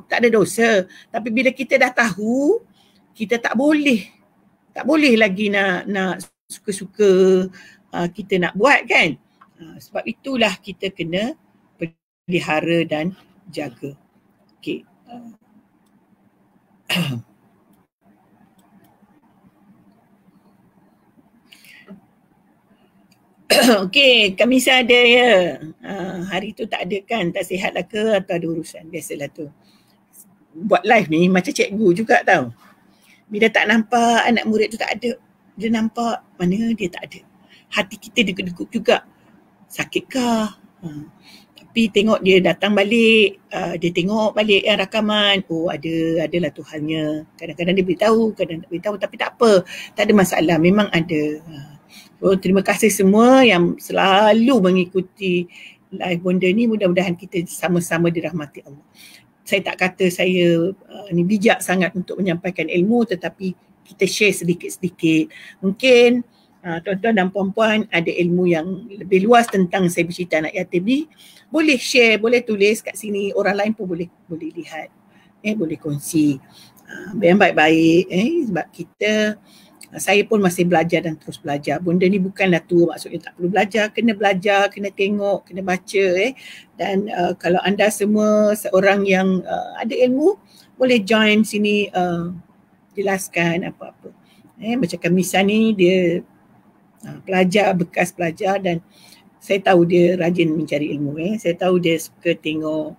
ada dosa. Tapi bila kita dah tahu, kita tak boleh lagi nak suka-suka kita nak buat kan. Sebab itulah kita kena pelihara dan jaga. Okey. Okey, kami ada ya. Hari tu tak ada kan, tak sihat lah ke atau ada urusan, biasalah tu. Buat live ni macam cikgu juga tau. Bila tak nampak anak murid tu tak ada, dia nampak mana dia tak ada. Hati kita degup-degup juga. Sakitkah? Tapi tengok dia datang balik, dia tengok balik rakaman, adalah Tuhannya. Kadang-kadang dia beritahu, kadang tak beritahu, tapi tak apa, tak ada masalah, memang ada. Terima kasih semua yang selalu mengikuti live bonda ni. Mudah-mudahan kita sama-sama dirahmati Allah. Saya tak kata saya ni bijak sangat untuk menyampaikan ilmu, tetapi kita share sedikit-sedikit. Mungkin tuan-tuan dan puan-puan ada ilmu yang lebih luas tentang saya bercerita anak yatim ni, boleh share, boleh tulis kat sini, orang lain pun boleh lihat, boleh kongsi yang baik-baik, sebab saya pun masih belajar dan terus belajar. Benda ni bukanlah tua, maksudnya tak perlu belajar, kena tengok, kena baca. Dan kalau anda semua seorang yang ada ilmu, boleh join sini, jelaskan apa-apa. Macam Kamisa ni, dia pelajar, bekas pelajar, dan saya tahu dia rajin mencari ilmu. Saya tahu dia suka tengok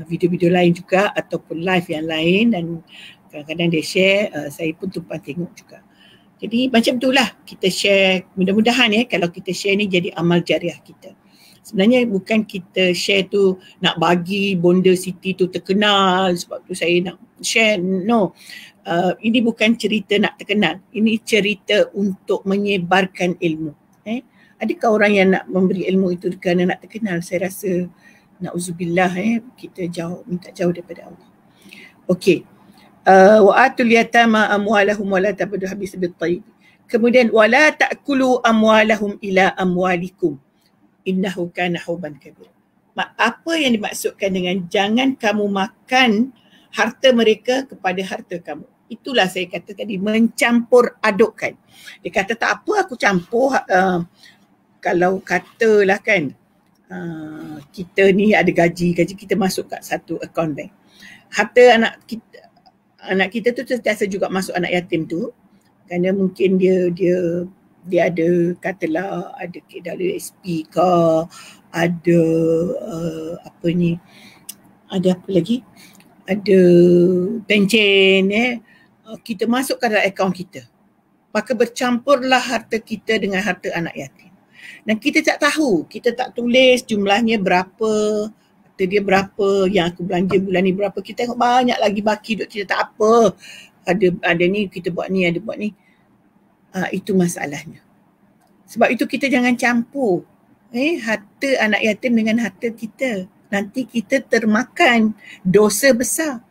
video-video lain juga ataupun live yang lain, dan kadang-kadang dia share, saya pun tumpang tengok juga. Jadi macam itulah kita share, mudah-mudahan kalau kita share ni jadi amal jariah kita. Sebenarnya bukan kita share tu nak bagi Bonda Siti tu terkenal, sebab tu saya nak share, no. Ini bukan cerita nak terkenal, ini cerita untuk menyebarkan ilmu. Adakah orang yang nak memberi ilmu itu kerana nak terkenal? Saya rasa na'udzubillah, kita minta jauh daripada Allah. Okey. Wa atul yatama amwalahum wa la tabdu habis bit-tayyib. Kemudian wala ta'kulu amwalahum ila amwalikum innahu kana huban kabir. Apa yang dimaksudkan dengan jangan kamu makan harta mereka kepada harta kamu? Itulah saya kata tadi, mencampur adukkan. Dia kata tak apa aku campur, kalau katalah kan kita ni ada gaji kita masuk kat satu account bank. Harta anak kita, anak kita tu sentiasa juga masuk anak yatim tu, kerana mungkin dia ada, katalah ada KWSP ke, ada ada apa lagi, ada pencen, kita masukkan dalam akaun kita, maka bercampurlah harta kita dengan harta anak yatim. Dan kita tak tahu, kita tak tulis jumlahnya berapa, harta dia berapa, yang aku belanja bulan ni berapa, kita tengok banyak lagi baki duk, kita tak apa, ada ni kita buat ni, ada buat ni. Itu masalahnya. Sebab itu kita jangan campur harta anak yatim dengan harta kita. Nanti kita termakan dosa besar.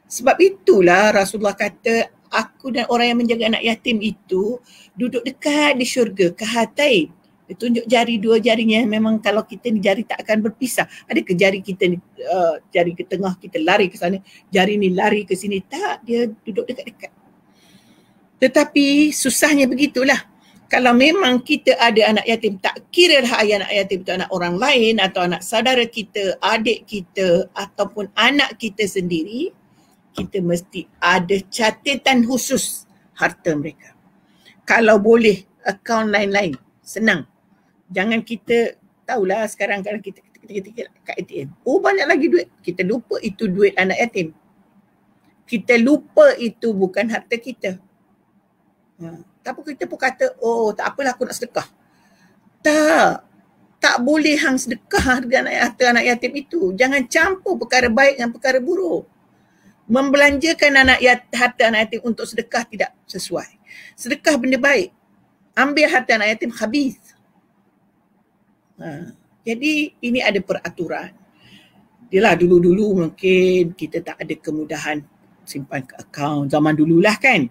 Sebab itulah Rasulullah kata, aku dan orang yang menjaga anak yatim itu duduk dekat di syurga, kahatain. Dia tunjuk jari, dua jarinya, memang kalau kita ni jari tak akan berpisah. Adakah jari kita ni, jari ke tengah kita lari ke sana, jari ni lari ke sini? Tak, dia duduk dekat-dekat. Tetapi susahnya begitulah. Kalau memang kita ada anak yatim, tak kira lah anak yatim itu anak orang lain atau anak saudara kita, adik kita ataupun anak kita sendiri, kita mesti ada catatan khusus harta mereka. Kalau boleh akaun lain-lain, senang. Jangan kita, tahulah sekarang kalau kita kat ATM, banyak lagi duit, kita lupa itu duit anak yatim. Kita lupa itu bukan harta kita. Tapi kita pun kata, tak apalah aku nak sedekah. Tak boleh hang sedekah dengan harta anak yatim itu. Jangan campur perkara baik dengan perkara buruk. Membelanjakan harta anak yatim untuk sedekah tidak sesuai. Sedekah benda baik. Ambil harta anak yatim habis. Jadi ini ada peraturan. Yalah, dulu-dulu mungkin kita tak ada kemudahan simpan ke akaun. Zaman dululah kan.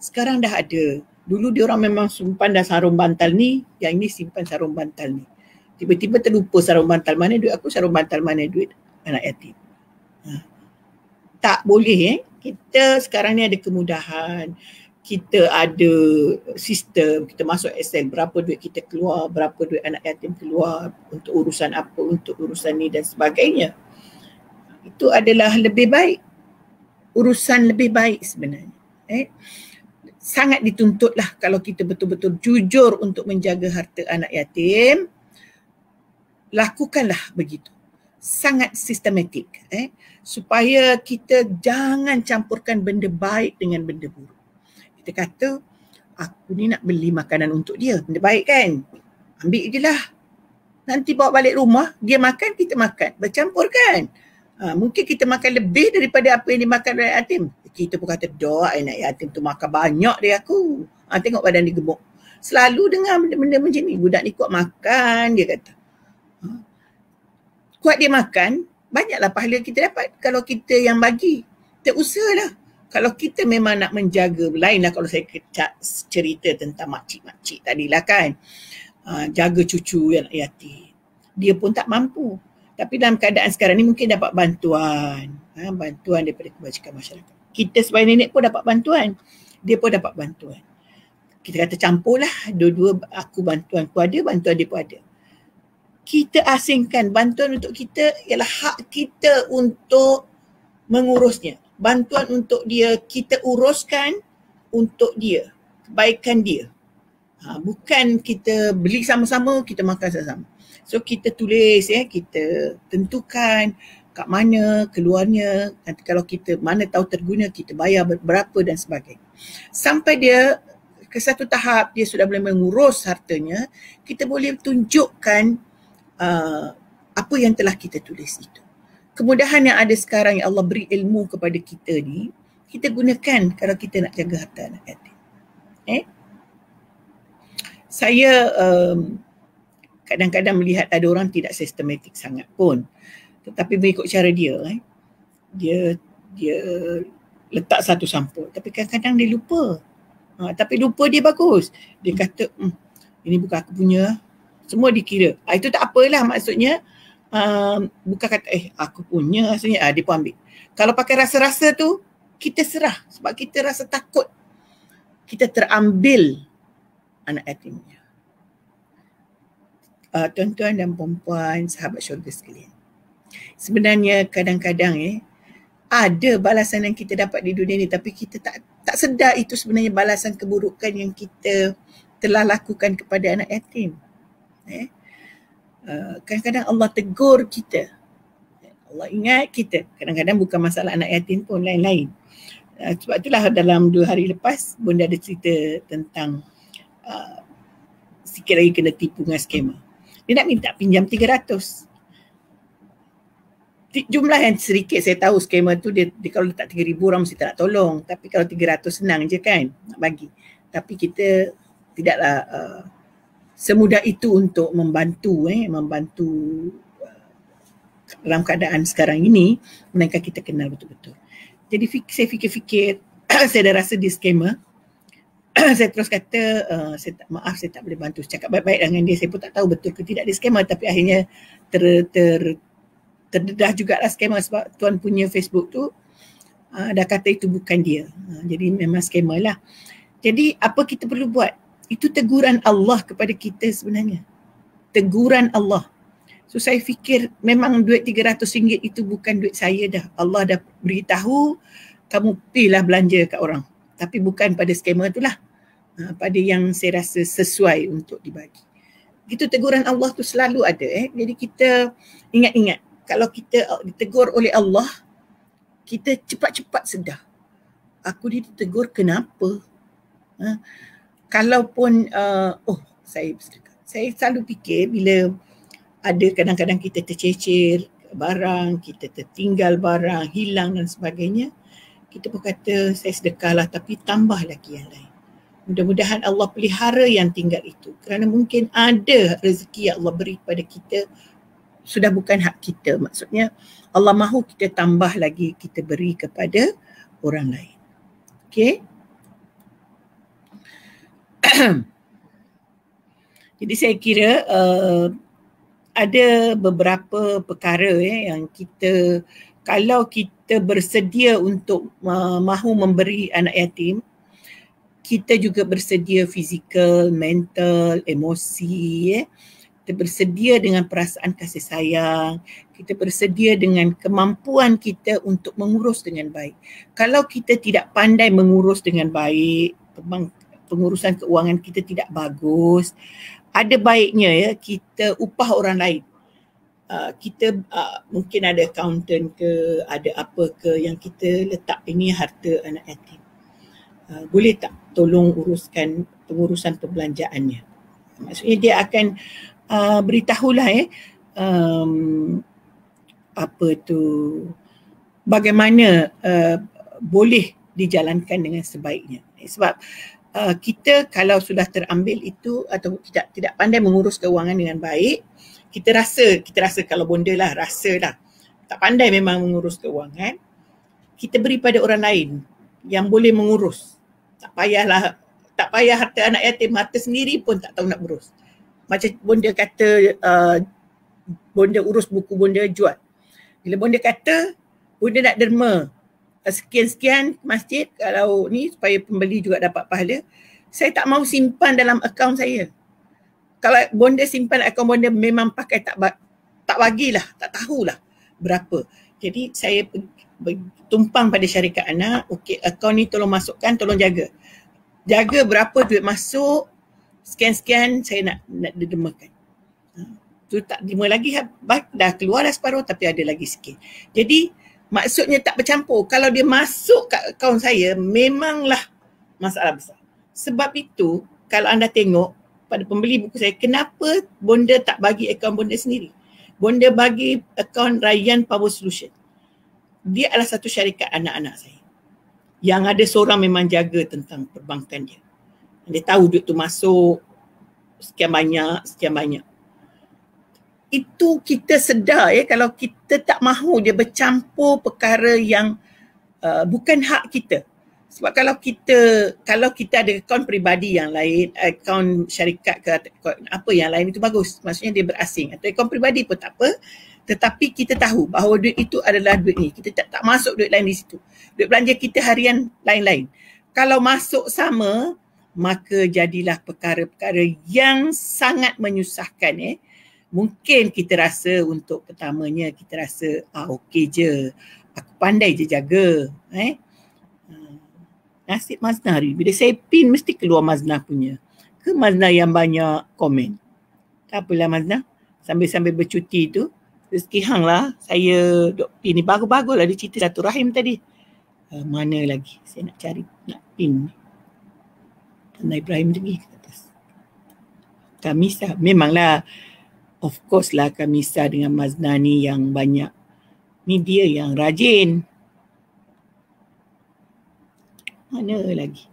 Sekarang dah ada. Dulu dia orang memang simpan dah sarung bantal ni, yang ini simpan sarung bantal ni. Tiba-tiba terlupa sarung bantal mana duit aku, sarung bantal mana duit anak yatim. Tak boleh. Kita sekarang ni ada kemudahan. Kita ada sistem, kita masuk Excel, berapa duit kita keluar, berapa duit anak yatim keluar, untuk urusan apa, untuk urusan ni dan sebagainya. Itu adalah lebih baik. Urusan lebih baik sebenarnya. Sangat dituntutlah kalau kita betul-betul jujur untuk menjaga harta anak yatim, lakukanlah begitu. Sangat sistematik, supaya kita jangan campurkan benda baik dengan benda buruk. Kita kata, aku ni nak beli makanan untuk dia, benda baik kan? Ambil je lah. Nanti bawa balik rumah, dia makan, kita makan. Bercampur kan? Mungkin kita makan lebih daripada apa yang dimakan oleh yatim. Kita pun kata, doa anak yatim tu makan banyak dari aku. Tengok badan dia gemuk. Selalu dengar benda-benda macam ni. Budak ni kuat makan, dia kata. Kuat dia makan, banyaklah pahala kita dapat kalau kita yang bagi. Kita usahalah. Kalau kita memang nak menjaga, lainlah kalau saya cerita tentang makcik-makcik tadilah kan. Jaga cucu yang yatim. Dia pun tak mampu. Tapi dalam keadaan sekarang ni mungkin dapat bantuan. Bantuan daripada kebajikan masyarakat. Kita sebagai nenek pun dapat bantuan. Dia pun dapat bantuan. Kita kata campurlah. Dua-dua, aku bantuan ku ada, bantuan dia pun ada. Kita asingkan bantuan untuk kita ialah hak kita untuk mengurusnya. Bantuan untuk dia, kita uruskan untuk dia. Kebaikan dia. Bukan kita beli sama-sama, kita makan sama-sama. So kita tulis, kita tentukan kat mana keluarnya, nanti kalau kita mana tahu terguna, kita bayar berapa dan sebagainya. Sampai dia ke satu tahap dia sudah boleh mengurus hartanya, kita boleh tunjukkan apa yang telah kita tulis itu. Kemudahan yang ada sekarang yang Allah beri ilmu kepada kita ni, kita gunakan kalau kita nak jaga harta anak yatim. Saya kadang-kadang melihat ada orang tidak sistematik sangat pun. Tetapi mengikut cara dia, dia letak satu sampul. Tapi kadang-kadang dia lupa. Tapi lupa dia bagus. Dia kata, ini bukan aku punya. Semua dikira. Itu tak apalah maksudnya. Bukan kata, aku punya maksudnya. Dia pun ambil. Kalau pakai rasa-rasa tu, kita serah. Sebab kita rasa takut. Kita terambil anak yatimnya. Tuan-tuan dan perempuan, sahabat syurga sekalian. Sebenarnya kadang-kadang ada balasan yang kita dapat di dunia ni, tapi kita tak sedar itu sebenarnya balasan keburukan yang kita telah lakukan kepada anak yatim. Kadang-kadang Allah tegur kita, Allah ingat kita. Kadang-kadang bukan masalah anak yatim pun, lain-lain. Sebab itulah dalam 2 hari lepas Bonda ada cerita tentang sikit lagi kena tipu dengan skema. Dia nak minta pinjam 300. Jumlah yang sedikit, saya tahu skema tu dia kalau letak 3,000 orang mesti tak nak tolong. Tapi kalau 300 senang je kan nak bagi. Tapi kita tidaklah semudah itu untuk membantu dalam keadaan sekarang ini, melainkan kita kenal betul-betul. Jadi saya fikir-fikir, saya dah rasa dia skema. Saya terus kata, maaf saya tak boleh bantu. Cakap baik-baik dengan dia, saya pun tak tahu betul ke tidak dia skema, tapi akhirnya terdedah jugalah skema sebab tuan punya Facebook tu dah kata itu bukan dia. Jadi memang skema lah. Jadi apa kita perlu buat? Itu teguran Allah kepada kita sebenarnya. Teguran Allah. So saya fikir memang duit RM300 itu bukan duit saya dah. Allah dah beritahu kamu pilihlah belanja kat orang. Tapi bukan pada skema itulah. Pada yang saya rasa sesuai untuk dibagi. Itu teguran Allah tu selalu ada. Jadi kita ingat-ingat. Kalau kita ditegur oleh Allah, kita cepat-cepat sedar. Aku ditegur kenapa? Kalaupun, saya selalu fikir bila ada kadang-kadang kita tercecer barang, kita tertinggal barang, hilang dan sebagainya, kita pun kata saya sedekahlah tapi tambah lagi yang lain. Mudah-mudahan Allah pelihara yang tinggal itu. Kerana mungkin ada rezeki yang Allah beri pada kita sudah bukan hak kita. Maksudnya Allah mahu kita tambah lagi, kita beri kepada orang lain. Okay. Jadi saya kira ada beberapa perkara yang kita, kalau kita bersedia untuk mahu memberi anak yatim, kita juga bersedia fizikal, mental, emosi, kita bersedia dengan perasaan kasih sayang, kita bersedia dengan kemampuan kita untuk mengurus dengan baik. Kalau kita tidak pandai mengurus dengan baik, pengurusan keuangan kita tidak bagus, ada baiknya kita upah orang lain. Kita mungkin ada accountant ke, ada apa ke yang kita letak ini harta anak yatim. Boleh tak tolong uruskan pengurusan perbelanjaannya? Maksudnya dia akan beritahulah bagaimana boleh dijalankan dengan sebaiknya. Sebab kita kalau sudah terambil itu atau tidak pandai mengurus keuangan dengan baik, kita rasa kalau bonda lah, tak pandai memang mengurus keuangan, kita beri pada orang lain yang boleh mengurus. Tak payah harta anak yatim, harta sendiri pun tak tahu nak urus. Macam bonda kata bonda urus buku bonda jual. Bila bonda kata bonda nak derma sekian-sekian masjid, kalau ni supaya pembeli juga dapat pahala, saya tak mahu simpan dalam akaun saya. Kalau bonda simpan akaun bonda memang pakai tak bagilah, tak tahulah berapa. Jadi saya tumpang pada syarikat anak, okey akaun ni tolong masukkan, tolong jaga. Jaga berapa duit masuk, sekian-sekian saya nak dermakan. Tu tak derma lagi, dah keluar dah separuh tapi ada lagi sikit. Jadi maksudnya tak bercampur. Kalau dia masuk kat akaun saya, memanglah masalah besar. Sebab itu, kalau anda tengok pada pembeli buku saya, kenapa bonda tak bagi akaun bonda sendiri? Bonda bagi akaun Rayyan Power Solution. Dia adalah satu syarikat anak-anak saya. Yang ada seorang memang jaga tentang perbankan dia. Dia tahu duit tu masuk, sekian banyak. Itu kita sedar kalau kita tak mahu dia bercampur perkara yang bukan hak kita. Sebab kalau kita ada akaun peribadi yang lain, akaun syarikat ke apa yang lain, itu bagus. Maksudnya dia berasing. Atau akaun peribadi pun tak apa. Tetapi kita tahu bahawa duit itu adalah duit ni. Kita tak masuk duit lain di situ. Duit belanja kita harian lain-lain. Kalau masuk sama, maka jadilah perkara-perkara yang sangat menyusahkan. Mungkin kita rasa untuk pertamanya kita rasa okey je. Aku pandai je jaga. Nasib Maznah hari bila saya pin mesti keluar Maznah punya. Ke Maznah yang banyak komen. Tak apalah Maznah. Sambil-sambil bercuti tu, rezeki hang lah. Saya duk pin ni. Bagus-bagus lah dia cerita satu rahim tadi. Mana lagi? Saya nak cari, nak pin ni. Tanah Ibrahim lagi ke atas. Kamisa. Memanglah. Of course lah Kamisa dengan Maznah ni yang banyak. Ni dia yang rajin. Mana lagi?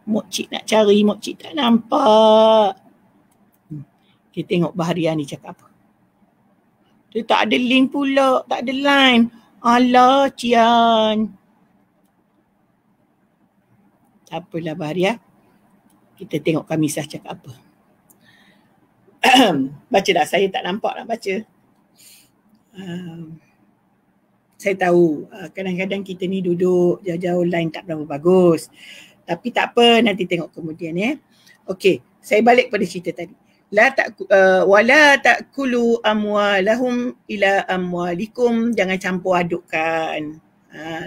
Mok Cik nak cari, Mok Cik tak nampak. Kita tengok Bahariah ni cakap apa. Dia tak ada link pula, tak ada line. Alah, Cian. Tak apalah Bahariah. Kita tengok Kamisah cakap apa. Baca dah, saya tak nampak nak baca. Saya tahu kadang-kadang kita ni duduk jauh-jauh line tak berapa bagus. Tapi tak apa, nanti tengok kemudian ya. Okey, saya balik pada cerita tadi. Wala ta'kulu amwalahum ila amwalikum, jangan campur adukkan.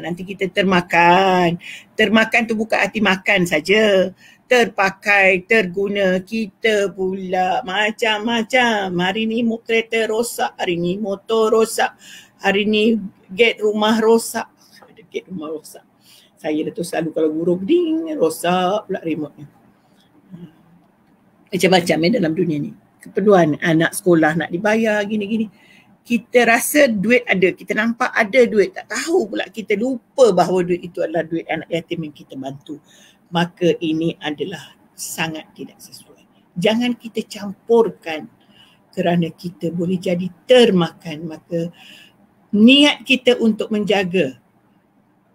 Nanti kita termakan. Termakan tu bukan arti makan saja. Terpakai, terguna, kita pula macam-macam. Hari ni kereta rosak, hari ni motor rosak, hari ni gate rumah rosak. Ada gate rumah rosak. Saya dah tu selalu kalau guru ding, rosak pula remote-nya. Macam-macam dalam dunia ni. Keperluan anak sekolah nak dibayar, gini-gini. Kita rasa duit ada, kita nampak ada duit, tak tahu pula kita lupa bahawa duit itu adalah duit anak yatim yang kita bantu. Maka ini adalah sangat tidak sesuai. Jangan kita campurkan kerana kita boleh jadi termakan. Maka niat kita untuk menjaga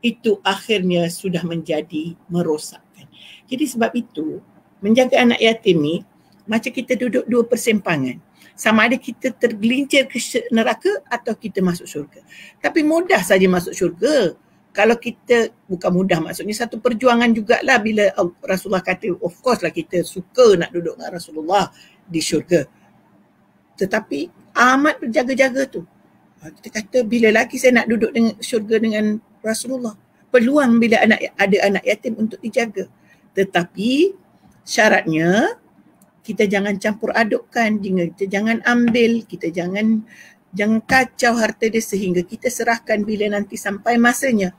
itu akhirnya sudah menjadi merosakkan. Jadi sebab itu menjaga anak yatim ni macam kita duduk dua persimpangan. Sama ada kita tergelincir ke neraka atau kita masuk syurga. Tapi mudah saja masuk syurga. Kalau kita, bukan mudah maksudnya satu perjuangan jugalah bila Rasulullah kata of course lah kita suka nak duduk dengan Rasulullah di syurga. Tetapi amat berjaga-jaga tu. Kita kata bila lagi saya nak duduk dengan syurga dengan Rasulullah. Peluang bila ada anak yatim untuk dijaga. Tetapi syaratnya kita jangan campur adukkan, kita jangan ambil, kita jangan kacau harta dia sehingga kita serahkan bila nanti sampai masanya.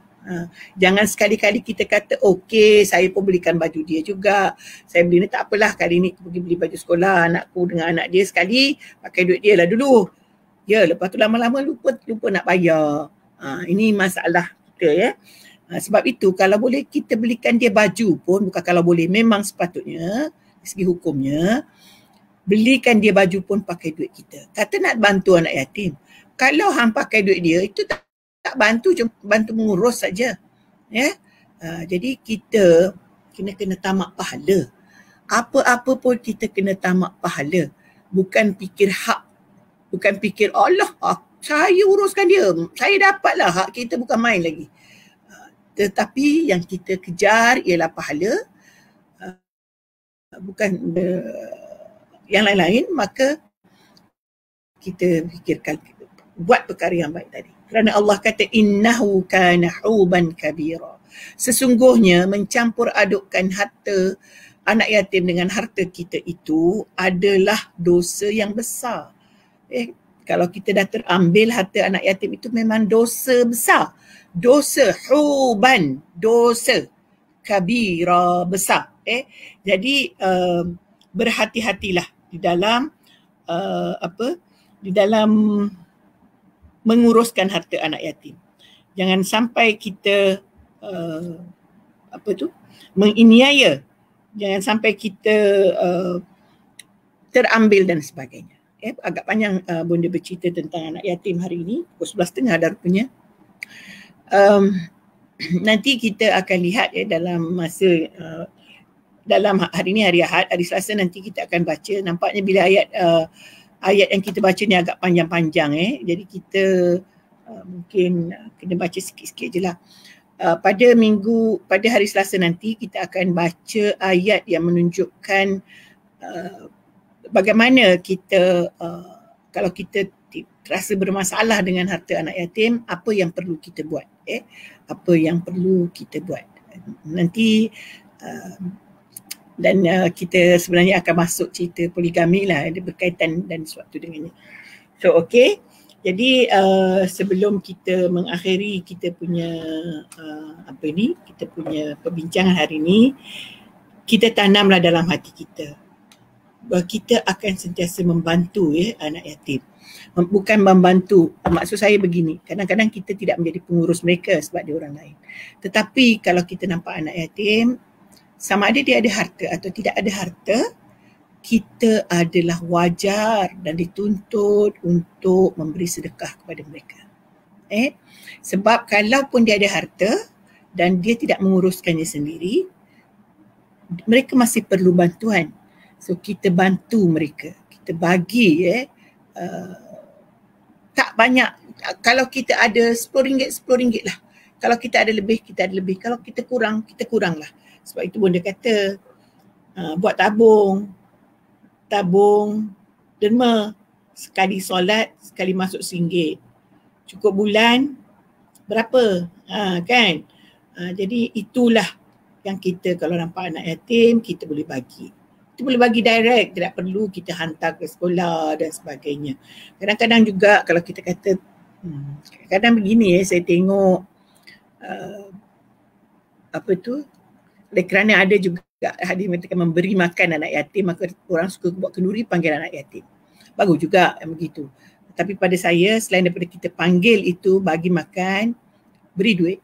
Jangan sekali-kali kita kata okey saya pun belikan baju dia juga, saya beli ni tak apalah, kali ni pergi beli baju sekolah anakku dengan anak dia sekali, pakai duit dia lah dulu. Ya, lepas tu lama-lama lupa nak bayar. Ini masalah kita ya. Sebab itu kalau boleh kita belikan dia baju pun, bukan kalau boleh, memang sepatutnya dari segi hukumnya belikan dia baju pun pakai duit kita. Kata nak bantu anak yatim, kalau hang pakai duit dia itu tak bantu, cuma bantu mengurus saja. Ya. Jadi kita kena tamak pahala. Apa-apa pun kita kena tamak pahala. Bukan fikir hak, bukan fikir Allah, saya uruskan dia, saya dapatlah hak kita, bukan main lagi. Tetapi yang kita kejar ialah pahala, bukan yang lain-lain. Maka kita fikirkan, buat perkara yang baik tadi. Kerana Allah kata innahu kana huban kabira. Sesungguhnya mencampur adukkan harta anak yatim dengan harta kita itu adalah dosa yang besar. Kalau kita dah terambil harta anak yatim itu memang dosa besar. Dosa huban, dosa kabira, besar. Jadi berhati-hatilah di dalam di dalam menguruskan harta anak yatim. Jangan sampai kita menginiaya. Jangan sampai kita terambil dan sebagainya. Agak panjang Bonda bercerita tentang anak yatim hari ini. Pukul 11.30 dah rupanya. Nanti kita akan lihat dalam masa dalam hari ini hari Ahad, hari Selasa nanti kita akan baca. Nampaknya bila ayat yang kita baca ni agak panjang-panjang jadi kita mungkin kena baca sikit-sikit je lah. Pada hari Selasa nanti kita akan baca ayat yang menunjukkan bagaimana kita kalau kita rasa bermasalah dengan harta anak yatim, apa yang perlu kita buat? Apa yang perlu kita buat? Nanti dan kita sebenarnya akan masuk cerita poligami lah, ada berkaitan dan sewaktu dengannya. So okay, jadi sebelum kita mengakhiri kita punya kita punya perbincangan hari ini, kita tanamlah dalam hati kita bahawa kita akan sentiasa membantu anak yatim. Bukan membantu, maksud saya begini, kadang-kadang kita tidak menjadi pengurus mereka sebab dia orang lain. Tetapi kalau kita nampak anak yatim, sama ada dia ada harta atau tidak ada harta, kita adalah wajar dan dituntut untuk memberi sedekah kepada mereka. Sebab kalaupun dia ada harta dan dia tidak menguruskannya sendiri, mereka masih perlu bantuan. So kita bantu mereka, kita bagi tak banyak. Kalau kita ada RM10, RM10 lah. Kalau kita ada lebih, kita ada lebih. Kalau kita kurang lah. Sebab itu Bonda kata buat tabung derma, sekali solat, sekali masuk RM1. Cukup bulan berapa? Kan? Jadi itulah yang kita kalau nampak anak yatim, kita boleh bagi. Kita boleh bagi direct, tidak perlu kita hantar ke sekolah dan sebagainya. Kadang-kadang juga kalau kita kata, kadang begini saya tengok kerana ada juga hadis mengatakan memberi makan anak yatim, maka orang suka buat kenduri panggil anak yatim. Bagus juga yang begitu. Tapi pada saya, selain daripada kita panggil itu, bagi makan, beri duit,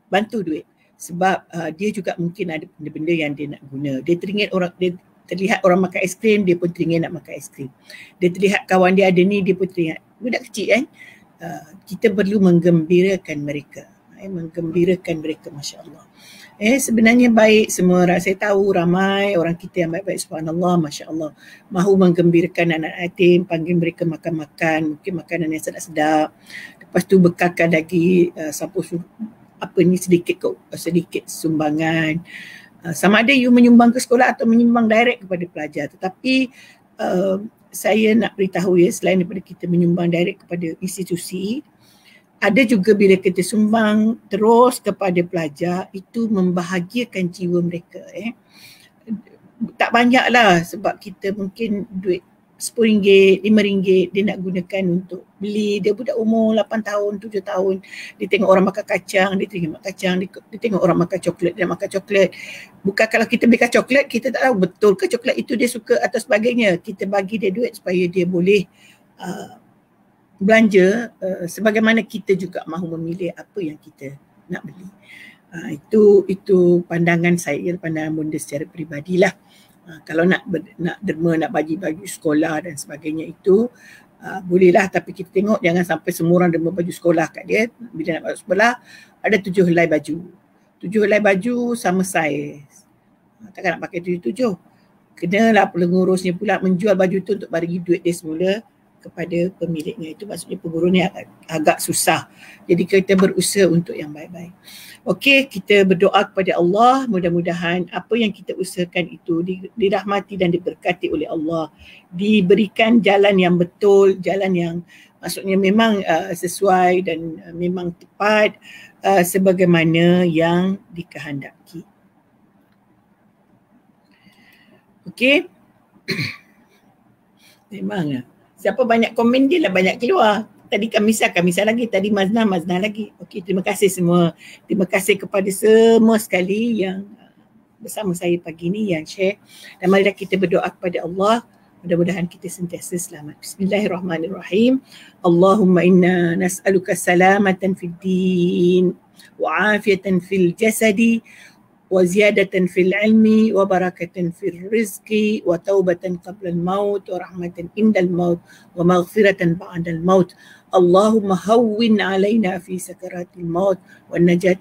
bantu duit. Sebab dia juga mungkin ada benda-benda yang dia nak guna. Dia terlihat orang makan aiskrim, dia pun teringin nak makan aiskrim. Dia terlihat kawan dia ada ni, dia pun teringat. Budak kecil kan? Kita perlu menggembirakan mereka. Masya Allah. Sebenarnya baik semua. Saya tahu ramai orang kita yang baik-baik, subhanallah, Masya Allah. Mahu menggembirakan anak yatim, panggil mereka makan-makan, mungkin makanan yang sedap-sedap. Lepas tu bekalkan lagi sedikit sumbangan. Sama ada you menyumbang ke sekolah atau menyumbang direct kepada pelajar. Tetapi saya nak beritahu selain daripada kita menyumbang direct kepada institusi, ada juga bila kita sumbang terus kepada pelajar, itu membahagiakan jiwa mereka. Tak banyak lah sebab kita mungkin duit RM10, RM5 dia nak gunakan untuk beli. Dia budak umur 8 tahun, 7 tahun. Dia tengok orang makan kacang, dia tengok kacang. Dia tengok orang makan coklat, dia makan coklat. Bukan kalau kita belikan coklat, kita tak tahu betul ke coklat itu dia suka atau sebagainya. Kita bagi dia duit supaya dia boleh belanja sebagaimana kita juga mahu memilih apa yang kita nak beli. Itu pandangan saya, pandangan Bonda secara peribadilah. Kalau nak derma, nak bagi-bagi sekolah dan sebagainya itu bolehlah, tapi kita tengok jangan sampai semua orang derma baju sekolah kat dia. Bila nak masuk sekolah ada 7 helai baju. 7 helai baju sama saiz. Takkan nak pakai 7-7. Kenalah pengurusnya pula menjual baju tu untuk bagi duit dia semula kepada pemiliknya. Itu maksudnya pengurusnya agak susah. Jadi kita berusaha untuk yang baik-baik. Okey, kita berdoa kepada Allah, mudah-mudahan apa yang kita usahakan itu dirahmati dan diberkati oleh Allah. Diberikan jalan yang betul, jalan yang maksudnya memang sesuai dan memang tepat sebagaimana yang dikehendaki. Okey. Memang siapa banyak komen dia lah banyak keluar. Tadi Kamisa lagi, tadi Mazna lagi. Okey, terima kasih semua. Terima kasih kepada semua sekali yang bersama saya pagi ni, yang share. Dan marilah kita berdoa kepada Allah. Mudah-mudahan kita sentiasa selamat. Bismillahirrahmanirrahim. Allahumma inna nas'aluka salamatan fid din wa afiyatan fil jasadi وزيادة في العلم وبركة في الرزق وتوبة قبل الموت ورحمة عند الموت ومغفرة بعد الموت. اللهم هون علينا في سكرات الموت والنجاة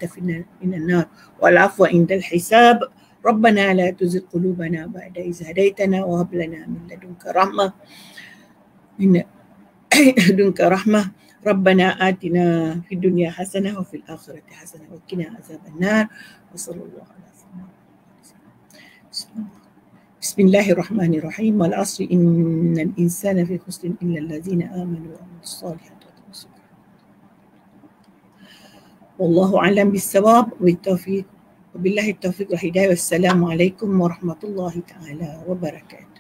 من النار والعفو عند الحساب. ربنا لا تزغ قلوبنا بعد إذ هديتنا وهب لنا من لدنك رحمة ربنا آتنا في الدنيا حسنة وفي الآخرة حسنة وقنا عذاب النار وصلى الله على سيدنا محمد. Bismillahirrahmanirrahim. Wal asri innal insana fi khusrin illa allazina amanu wa amilus solihati wa tawassaw. Wallahu a'lam bis-shawab. Wabillahi taufiq wal hidayah. Wassalamualaikum warahmatullahi taala wabarakatuh.